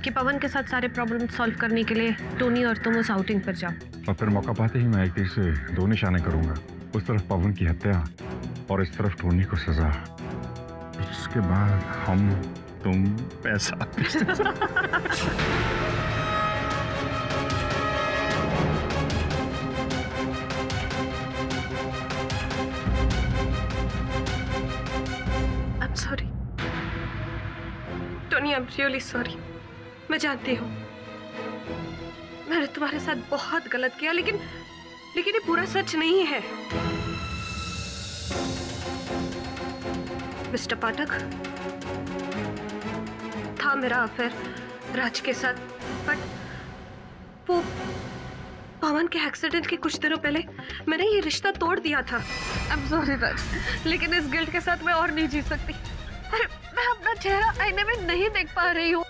कि पवन के साथ सारे प्रॉब्लम सॉल्व करने के लिए टोनी और तुम उस आउटिंग पर जाओ। और फिर मौका पाते ही मैं एक तीर से 2 निशाने करूंगा। उस तरफ पवन की हत्या और इस तरफ टोनी को सजा। उसके बाद हम, तुम, पैसा। I'm sorry. Tony, I'm really sorry. मैं जानती हूँ मैंने तुम्हारे साथ बहुत गलत किया, लेकिन ये पूरा सच नहीं है। मिस्टर पाठक, था मेरा अफेयर राज के साथ, बट वो पवन के एक्सीडेंट के कुछ दिनों पहले मैंने ये रिश्ता तोड़ दिया था। आई एम सॉरी राज, लेकिन इस गिल्ट के साथ मैं और नहीं जी सकती। अरे मैं अपना चेहरा आईने में नहीं देख पा रही हूँ।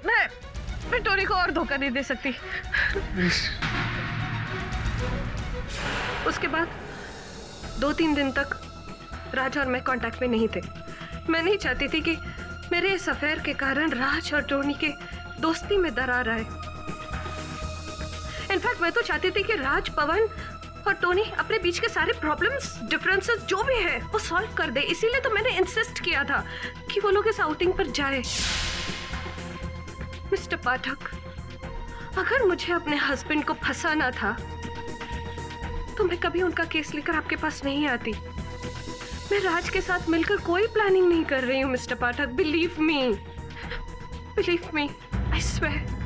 मैं टोनी को और धोखा नहीं दे सकती। उसके बाद 2-3 दिन तक राज और मैं कांटेक्ट में नहीं थे। मैं नहीं चाहती थी कि मेरे इस अफेयर के कारण राज और टोनी के दोस्ती में दरार आए। इनफैक्ट मैं तो चाहती थी कि राज, पवन और टोनी अपने बीच के सारे प्रॉब्लम्स, डिफरेंसेस जो भी है वो सॉल्व कर दे। इसीलिए तो मैंने इंसिस्ट किया था कि वो लोग इस आउटिंग पर जाए। मिस्टर पाठक, अगर मुझे अपने हस्बैंड को फंसाना था तो मैं कभी उनका केस लेकर आपके पास नहीं आती। मैं राज के साथ मिलकर कोई प्लानिंग नहीं कर रही हूँ mister Pathak. Believe me, I swear.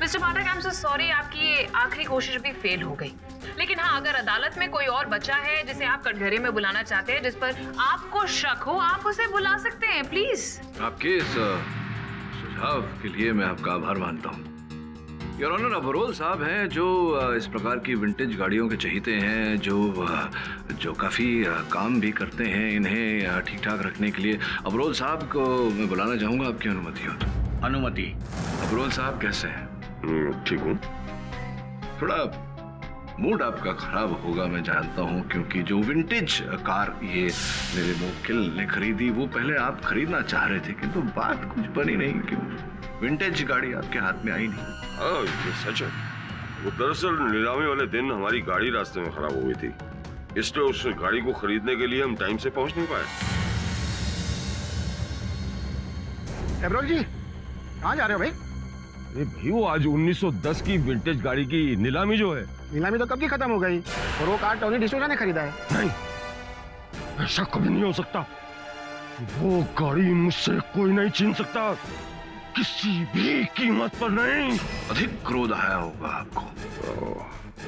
Mister Pathak, I am so sorry, आपकी ये आखिरी कोशिश भी फेल हो गई। लेकिन हाँ, अगर अदालत में कोई और बच्चा है जिसे आप कटघरे में बुलाना चाहते हैं, जिस पर आपको शक हो, आप उसे बुला सकते हैं, प्लीज। आपके इस सुझाव के लिए मैं आपका आभार मानता हूँ। योर ऑनर, अबरोल साहब हैं जो इस प्रकार की विंटेज गाड़ियों के चहीते हैं, जो काफ़ी काम भी करते हैं इन्हें ठीक ठाक रखने के लिए। अबरोल साहब को मैं बुलाना चाहूँगा, आपकी अनुमति हो तो। अनुमति। अबरोल साहब कैसे हैं? ठीक हूँ। थोड़ा मूड आपका खराब होगा मैं जानता हूँ, क्योंकि जो विंटेज कार ये मेरे मुवक्किल ने खरीदी वो पहले आप खरीदना चाह रहे थे, किंतु बात कुछ बनी नहीं। क्यों विंटेज गाड़ी आपके हाथ में आई नहीं? हाँ, ये सच है। वो दरअसल नीलामी वाले दिन हमारी गाड़ी रास्ते में खराब हो गई थी, इसलिए उस गाड़ी को खरीदने के लिए हम टाइम से पहुंच नहीं पाए। अबरोल जी, कहाँ जा रहे हो भाई? अरे भाई, वो आज 1910 की विंटेज गाड़ी की नीलामी जो है। नीलामी तो कब की खत्म हो गई, और वो कार टोनी डिसूजा ने खरीदा है। नहीं, ऐसा कभी नहीं हो सकता। वो गाड़ी मुझसे कोई नहीं छीन सकता, किसी भी कीमत पर नहीं। अधिक क्रोध आया होगा आपको।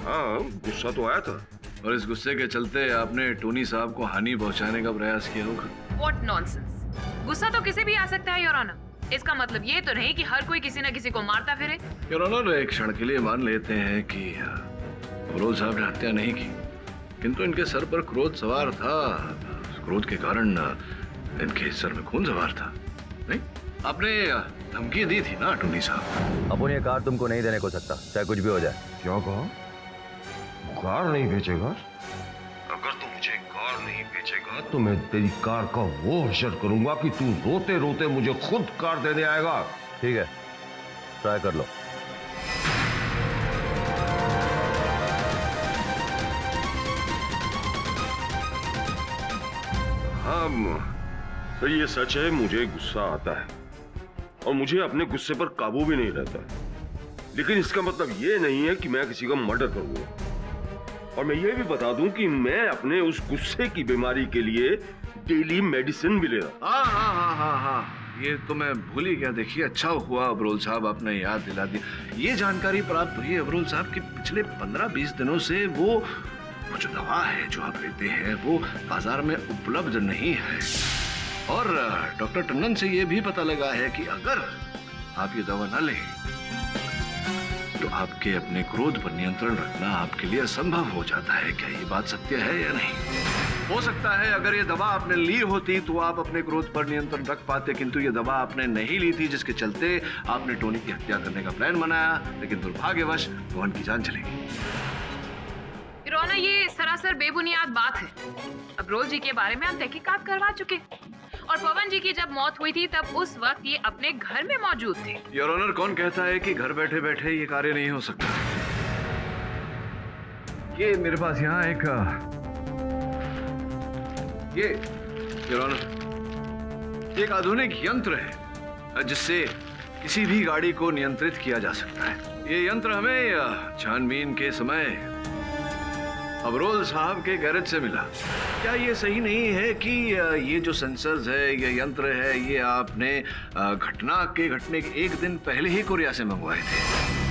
हाँ, गुस्सा तो आया था, और इस गुस्से के चलते आपने टोनी साहब को हानि पहुंचाने का प्रयास किया होगा। What nonsense! गुस्सा तो किसी भी आ सकता है योर ऑनर। इसका मतलब ये तो नहीं कि हर कोई किसी न किसी को मारता फिरे। योर ऑनर, एक क्षण के लिए मान लेते हैं कि अबरोल साहब ने हत्या नहीं की, किंतु इनके सर पर क्रोध सवार था। क्रोध के कारण इनके सर में खून सवार था। नहीं, आपने धमकी दी थी ना टोनी साहब? अपन ये कार तुमको नहीं देने को सकता, चाहे कुछ भी हो जाए। क्या कहा? कार नहीं बेचेगा? अगर तू मुझे कार नहीं बेचेगा तो मैं तेरी कार का वो हशर करूंगा कि तू रोते रोते मुझे खुद कार देने आएगा। ठीक है, ट्राई कर लो। हाँ सर, ये सच है, मुझे गुस्सा आता है और मुझे अपने गुस्से पर काबू भी नहीं रहता है। लेकिन इसका मतलब ये नहीं है कि मैं किसी का मर्डर करूंगा। और मैं ये भी बता दूं कि मैं अपने उस गुस्से की बीमारी के लिए डेली मेडिसिन भी ले रहा। हाँ, ये तो मैं भूल ही गया। देखिए, अच्छा हुआ अबरोल साहब आपने याद दिला दिया। ये जानकारी प्राप्त हुई अबरोल साहब की पिछले 15-20 दिनों से वो जो दवा है जो आप लेते हैं वो बाजार में उपलब्ध नहीं है। और डॉक्टर टंडन से ये भी पता लगा है कि अगर आप ये दवा न लें तो आपके अपने क्रोध पर नियंत्रण रखना आपके लिए असंभव हो जाता है। क्या ये बात सत्य है या नहीं? हो सकता है अगर ये दवा आपने ली होती तो आप अपने क्रोध पर नियंत्रण रख पाते, किंतु ये दवा आपने नहीं ली थी, जिसके चलते आपने टोनी की हत्या करने का प्लान बनाया, लेकिन दुर्भाग्यवश रोहन की जान चली गई। रोना, ये सरासर बेबुनियाद बात है। अबरोल जी के बारे में हम तहकीकात करवा चुके, और पवन जी की जब मौत हुई थी तब उस वक्त ये अपने घर में मौजूद थे। योर ऑनर, कौन कहता है कि घर बैठे बैठे ये कार्य नहीं हो सकता? ये मेरे पास यहाँ एक ये योर ऑनर एक आधुनिक यंत्र है जिससे किसी भी गाड़ी को नियंत्रित किया जा सकता है। ये यंत्र हमें छानबीन के समय अबरोल साहब के गैरेज से मिला। क्या ये सही नहीं है कि ये जो सेंसर्स है, ये यंत्र है, ये आपने घटना के घटने के एक दिन पहले ही कोरिया से मंगवाए थे?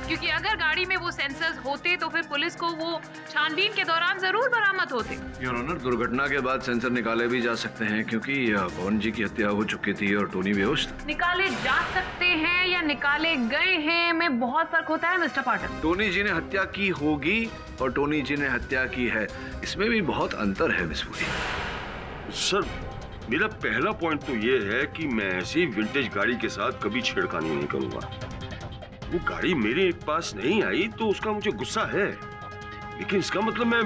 क्योंकि अगर गाड़ी में वो सेंसर्स होते तो फिर पुलिस को वो छानबीन के दौरान जरूर बरामद होते। योर ऑनर, दुर्घटना के बाद सेंसर निकाले भी जा सकते हैं, क्योंकि पवन जी की हत्या हो चुकी थी और टोनी बेहोश था। निकाले जा सकते हैं या निकाले गए हैं में बहुत फर्क होता है मिस्टर पाठक। टोनी जी ने हत्या की होगी और टोनी जी ने हत्या की है, इसमें भी बहुत अंतर है मिस पुरी। सर, मेरा पहला पॉइंट तो ये है कि मैं ऐसी विंटेज गाड़ी के साथ कभी छेड़खानी नहीं करूंगा। वो गाड़ी मेरे पास नहीं आई तो उसका मुझे गुस्सा है, लेकिन इसका मतलब मैं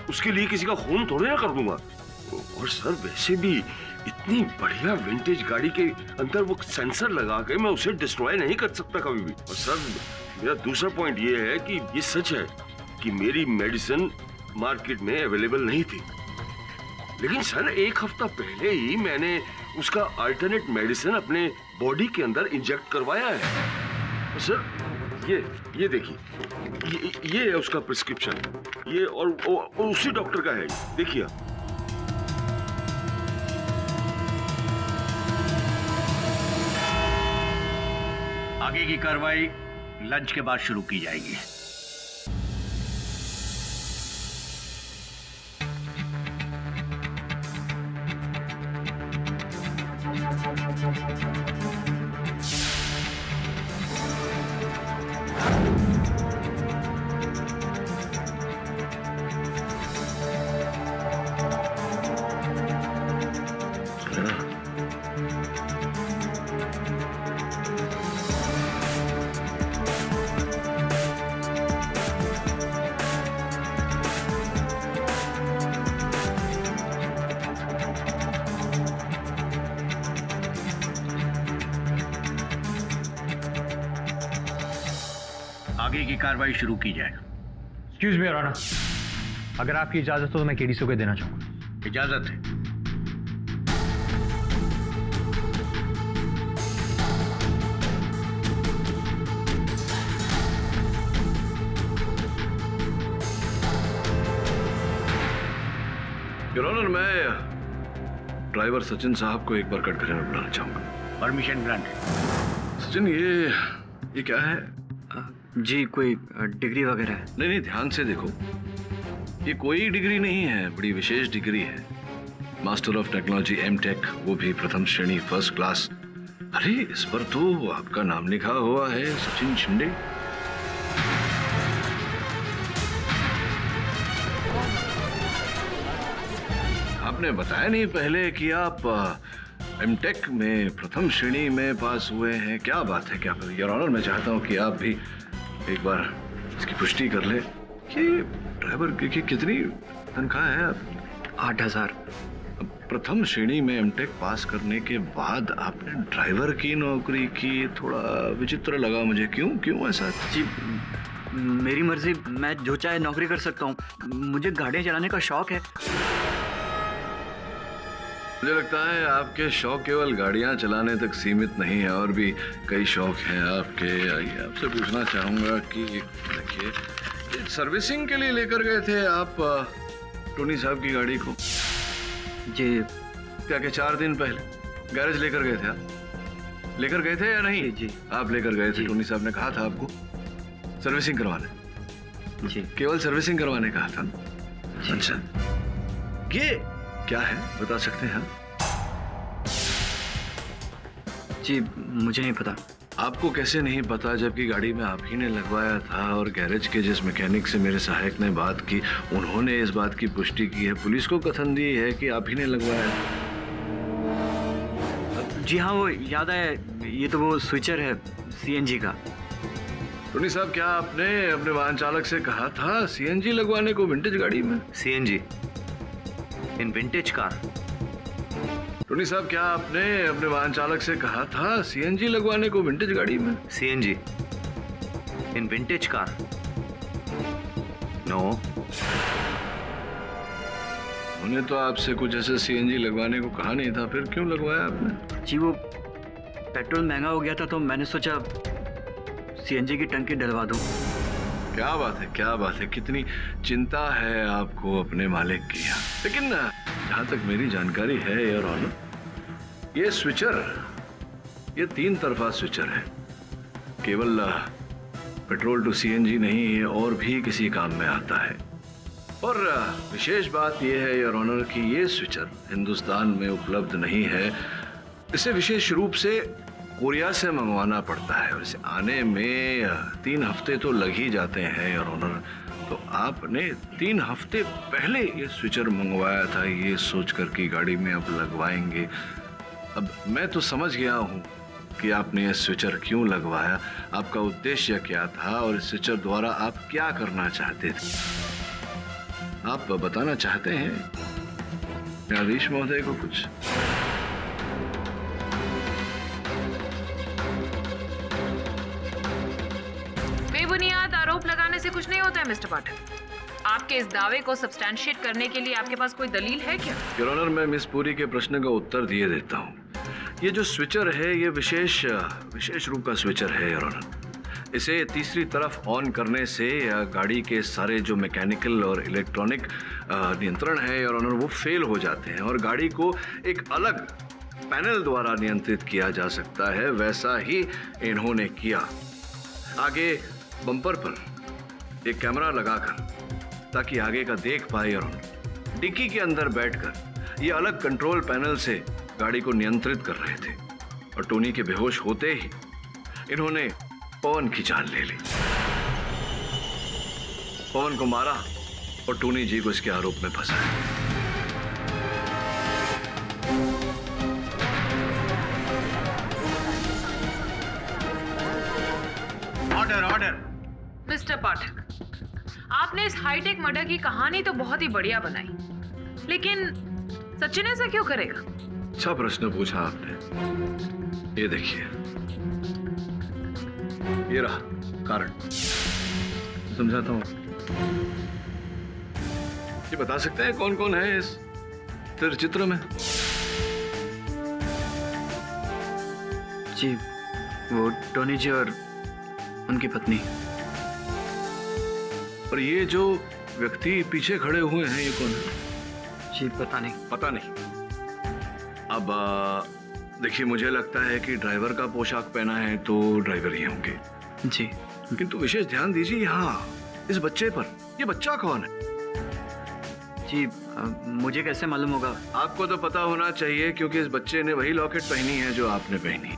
उसके लिए किसी का खून थोड़े ना कर दूंगा। और सर वैसे भी इतनी बढ़िया विंटेज गाड़ी के अंदर वो सेंसर लगा के मैं उसे डिस्ट्रॉय नहीं कर सकता कभी भी। और सर मेरा दूसरा पॉइंट ये है कि ये सच है कि मेरी मेडिसिन मार्केट में अवेलेबल नहीं थी, लेकिन सर एक हफ्ता पहले ही मैंने उसका अल्टरनेट मेडिसिन अपने बॉडी के अंदर इंजेक्ट करवाया है। सर ये देखिए, ये है उसका प्रिस्क्रिप्शन, ये और उसी डॉक्टर का है, देखिए। आगे की कार्रवाई लंच के बाद शुरू की जाएगी। आगे की कार्रवाई शुरू की जाए। एक्सक्यूज मी योर ऑनर, अगर आपकी इजाजत हो तो मैं केडीसी को देना चाहूंगा। इजाजत है। योर ऑनर, मैं ड्राइवर सचिन साहब को एक बार कटघरे में बुलाना चाहूंगा। Permission granted. सचिन, ये क्या है? जी कोई डिग्री वगैरह है? नहीं, ध्यान से देखो, ये कोई डिग्री नहीं है, बड़ी विशेष डिग्री है। मास्टर ऑफ टेक्नोलॉजी एमटेक, वो भी प्रथम श्रेणी, फर्स्ट क्लास। अरे इस पर तो आपका नाम लिखा हुआ है, सचिन शिंदे। आपने बताया नहीं पहले कि आप एमटेक में प्रथम श्रेणी में पास हुए हैं। क्या बात है, क्या बात है। योर ऑनर, मैं चाहता हूं कि आप भी एक बार इसकी पुष्टि कर ले कि ड्राइवर की कितनी तनख्वाह है आप? 8,000। प्रथम श्रेणी में एमटेक पास करने के बाद आपने ड्राइवर की नौकरी की, थोड़ा विचित्र लगा मुझे। क्यों ऐसा? जी मेरी मर्जी, मैं जो चाहे नौकरी कर सकता हूँ, मुझे गाड़ियाँ चलाने का शौक है। मुझे लगता है आपके शौक केवल गाड़ियां चलाने तक सीमित नहीं है, और भी कई शौक हैं आपके। आपसे पूछना चाहूंगा कि देखिए, सर्विसिंग के लिए लेकर गए थे आप टोनी साहब की गाड़ी को? जी। क्या 4 दिन पहले गैरेज लेकर गए थे आप? लेकर गए थे या नहीं? जी आप लेकर गए थे। टोनी साहब ने कहा था आपको सर्विसिंग करवाने? जी। केवल सर्विसिंग करवाने कहा था? अच्छा, ये क्या है, बता सकते हैं? जी मुझे नहीं पता। आपको कैसे नहीं पता, जबकि गाड़ी में आप ही ने लगवाया था, और गैरेज के जिस मैकेनिक से मेरे सहायक ने बात की, उन्होंने इस बात की पुष्टि की है, पुलिस को कथन दी है कि आप ही ने लगवाया। जी हाँ, वो याद आया, ये तो वो स्विचर है सीएनजी का। टोनी साहब, क्या आपने अपने वाहन चालक से कहा था सीएनजी लगवाने को विंटेज गाड़ी में? सीएनजी इन विंटेज कार। टोनी साहब, क्या आपने अपने वाहन चालक से कहा था सीएनजी लगवाने को विंटेज गाड़ी में? सीएनजी इन विंटेज कार। नो। उन्हें तो आपसे कुछ ऐसे सीएनजी लगवाने को कहा नहीं था, फिर क्यों लगवाया आपने? जी वो पेट्रोल महंगा हो गया था तो मैंने सोचा सीएनजी की टंकी डलवा दूं। क्या बात है, क्या बात है, कितनी चिंता है आपको अपने मालिक की। लेकिन जहां तक मेरी जानकारी है योर ऑनर, ये स्विचर, ये 3 तरफा स्विचर है, केवल पेट्रोल टू सीएनजी नहीं, ये और भी किसी काम में आता है। और विशेष बात यह है योर ऑनर कि ये स्विचर हिंदुस्तान में उपलब्ध नहीं है, इसे विशेष रूप से कोरिया से मंगवाना पड़ता है, और इसे आने में 3 हफ्ते तो लग ही जाते हैं योर ऑनर। तो आपने 3 हफ्ते पहले ये स्विचर मंगवाया था, ये सोचकर कि गाड़ी में अब लगवाएंगे। अब मैं तो समझ गया हूँ कि आपने ये स्विचर क्यों लगवाया, आपका उद्देश्य क्या था और इस स्विचर द्वारा आप क्या करना चाहते थे। आप बताना चाहते हैं न्यायाधीश महोदय को कुछ? बेबुनियाद आरोप लगाने से कुछ नहीं होता है मिस्टर पाठक। आपके इस दावे को सब्सटैंशिएट करने के लिए आपके पास कोई दलील है क्या? योर ऑनर, मैं मिस पुरी के प्रश्न का उत्तर दिए देता हूँ। ये जो स्विचर है ये विशेष रूप का स्विचर है योर ऑनर। इसे तीसरी तरफ ऑन करने से गाड़ी के सारे जो मैकेनिकल और इलेक्ट्रॉनिक नियंत्रण है योर ऑनर वो फेल हो जाते हैं और गाड़ी को एक अलग पैनल द्वारा नियंत्रित किया जा सकता है। वैसा ही इन्होंने किया। आगे बम्पर पर एक कैमरा लगाकर ताकि आगे का देख पाए और डिक्की के अंदर बैठकर ये अलग कंट्रोल पैनल से गाड़ी को नियंत्रित कर रहे थे और टोनी के बेहोश होते ही इन्होंने पवन की जान ले ली। पवन को मारा और टोनी जी को इसके आरोप में फंसाया। Order order. मिस्टर पाठक, आपने इस हाईटेक मर्डर की कहानी तो बहुत ही बढ़िया बनाई, लेकिन सचिन ऐसा क्यों करेगा? अच्छा प्रश्न पूछा आपने। ये देखिए, ये रहा कारण, समझाता हूं। ये बता सकते हैं कौन कौन है इस चित्र में? जी, वो टोनी जी और उनकी पत्नी। और ये जो व्यक्ति पीछे खड़े हुए हैं ये कौन है? जी पता नहीं। पता नहीं। अब देखिए, मुझे लगता है कि ड्राइवर का पोशाक पहना है तो ड्राइवर ही होंगे। जी, किंतु विशेष ध्यान दीजिए यहाँ इस बच्चे पर। ये बच्चा कौन है? जी मुझे कैसे मालूम होगा? आपको तो पता होना चाहिए क्योंकि इस बच्चे ने वही लॉकेट पहनी है जो आपने पहनी,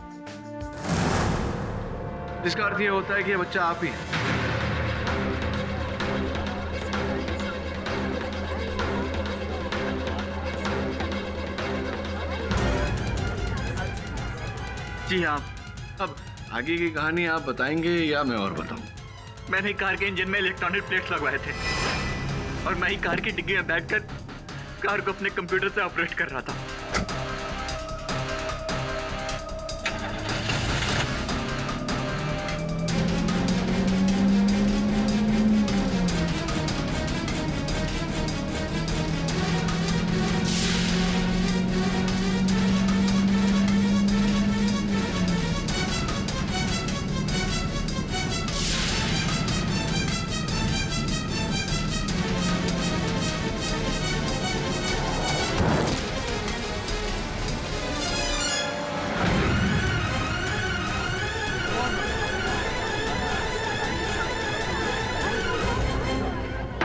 जिसका अर्थ ये होता है कि ये बच्चा आप ही है। जी आप। अब आगे की कहानी आप बताएंगे या मैं और बताऊं? मैंने कार के इंजन में इलेक्ट्रॉनिक प्लेट्स लगवाए थे और मैं ही कार की डिग्गी में बैठकर कार को अपने कंप्यूटर से ऑपरेट कर रहा था।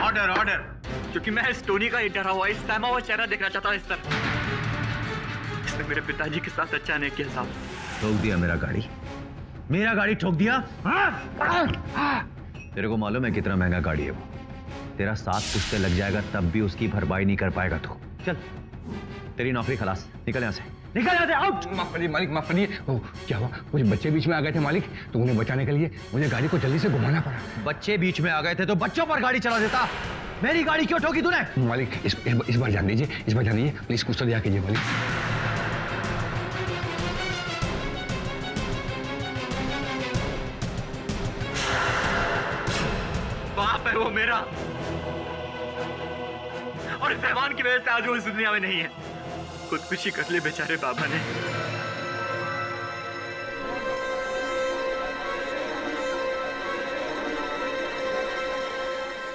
Order order. क्योंकि मैं इस टोनी का डरा हुआ, इस सहमा हुआ चेहरा देखना चाहता हूँ इस तरह। इसने मेरे पिताजी के साथ अच्छा नहीं किया साहब। ठोक दिया मेरा गाड़ी ठोक दिया। तेरे को मालूम है कितना महंगा गाड़ी है वो? तेरा 7 पुश्ते लग जाएगा तब भी उसकी भरपाई नहीं कर पाएगा तू। चल, तेरी नौकरी खलास, निकल यहाँ से, निकल यहाँ से, आउट। माफ करिए मालिक, माफ करिए। क्या हुआ? कुछ बच्चे बीच में आ गए थे मालिक, तो उन्हें बचाने के लिए मुझे गाड़ी को जल्दी से घुमाना पड़ा। बच्चे बीच में आ गए थे तो बच्चों पर गाड़ी चला देता। मेरी गाड़ी क्यों ठोकी तूने? मालिक इस बार जान दीजिए, इस बार जान दीजिए प्लीज, कुछ तो दिया कीजिए मालिक। बाप है वो मेरा, और इस जवान की वजह से आज वो इस दुनिया में नहीं है। खुदकुशी कर ली बेचारे बाबा ने।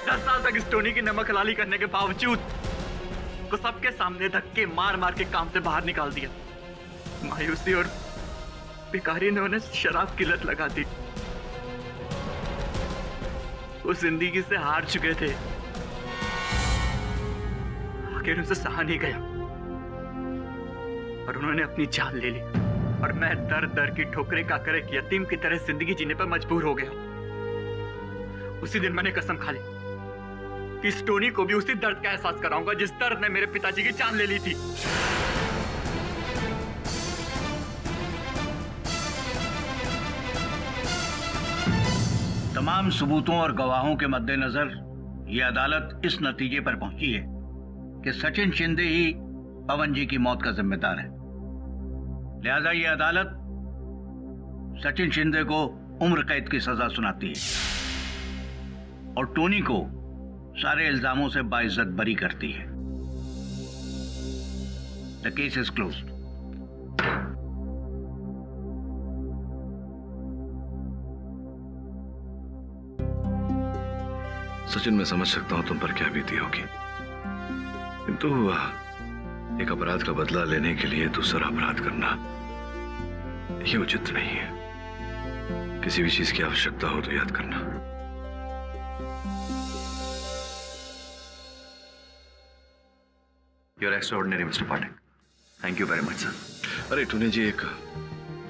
दस साल तक इस टोनी की नमक हलाली करने के बावजूद को सबके सामने धक्के मार मार के काम से बाहर निकाल दिया। मायूसी और बेकारी ने उन्हें शराब की लत लगा दी। वो जिंदगी से हार चुके थे, आखिर उनसे सहा नहीं गया और उन्होंने अपनी जान ले ली। और मैं दर दर की ठोकरें खाकर एक यतीम की तरह जिंदगी जीने पर मजबूर हो गया। उसी दिन मैंने कसम खा ली कि इस टोनी को भी उसी दर्द का एहसास कराऊंगा जिस दर्द ने मेरे पिताजी की जान ले ली थी। तमाम सबूतों और गवाहों के मद्देनजर ये अदालत इस नतीजे पर पहुंची है कि सचिन शिंदे ही पवन जी की मौत का जिम्मेदार है। लिहाजा ये अदालत सचिन शिंदे को उम्र कैद की सजा सुनाती है और टोनी को सारे इल्जामों से बाइज्जत बरी करती है। The case is closed. Sachin, मैं समझ सकता हूं तुम पर क्या बीती होगी, किंतु एक अपराध का बदला लेने के लिए दूसरा अपराध करना ये उचित नहीं है। किसी भी चीज की आवश्यकता हो तो याद करना। You're extraordinary, Mr. Pathak. Thank you very much, sir. अरे टूने जी, एक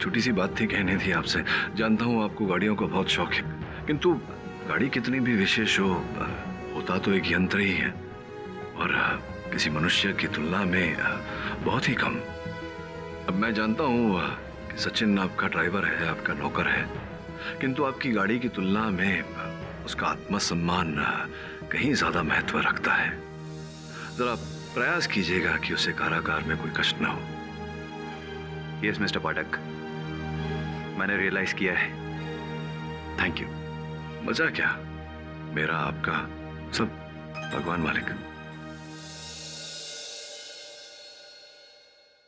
छोटी सी बात थी, कहनी थी आपसे। जानता हूं आपको गाड़ियों का बहुत शौक है, किंतु गाड़ी कितनी भी विशेष हो, होता तो एक यंत्र ही है और किसी मनुष्य की तुलना में बहुत ही कम। अब मैं जानता हूं कि सचिन आपका ड्राइवर है, आपका नौकर है, किंतु आपकी गाड़ी की तुलना में उसका आत्मसम्मान कहीं ज्यादा महत्व रखता है। जरा प्रयास कीजिएगा कि उसे कारागार में कोई कष्ट ना हो। यस मिस्टर पाठक, मैंने रियलाइज किया है। Thank you. मजा क्या, मेरा आपका सब भगवान मालिक।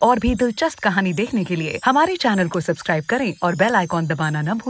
और भी दिलचस्प कहानी देखने के लिए हमारे चैनल को सब्सक्राइब करें और बेल आइकॉन दबाना न भूलें।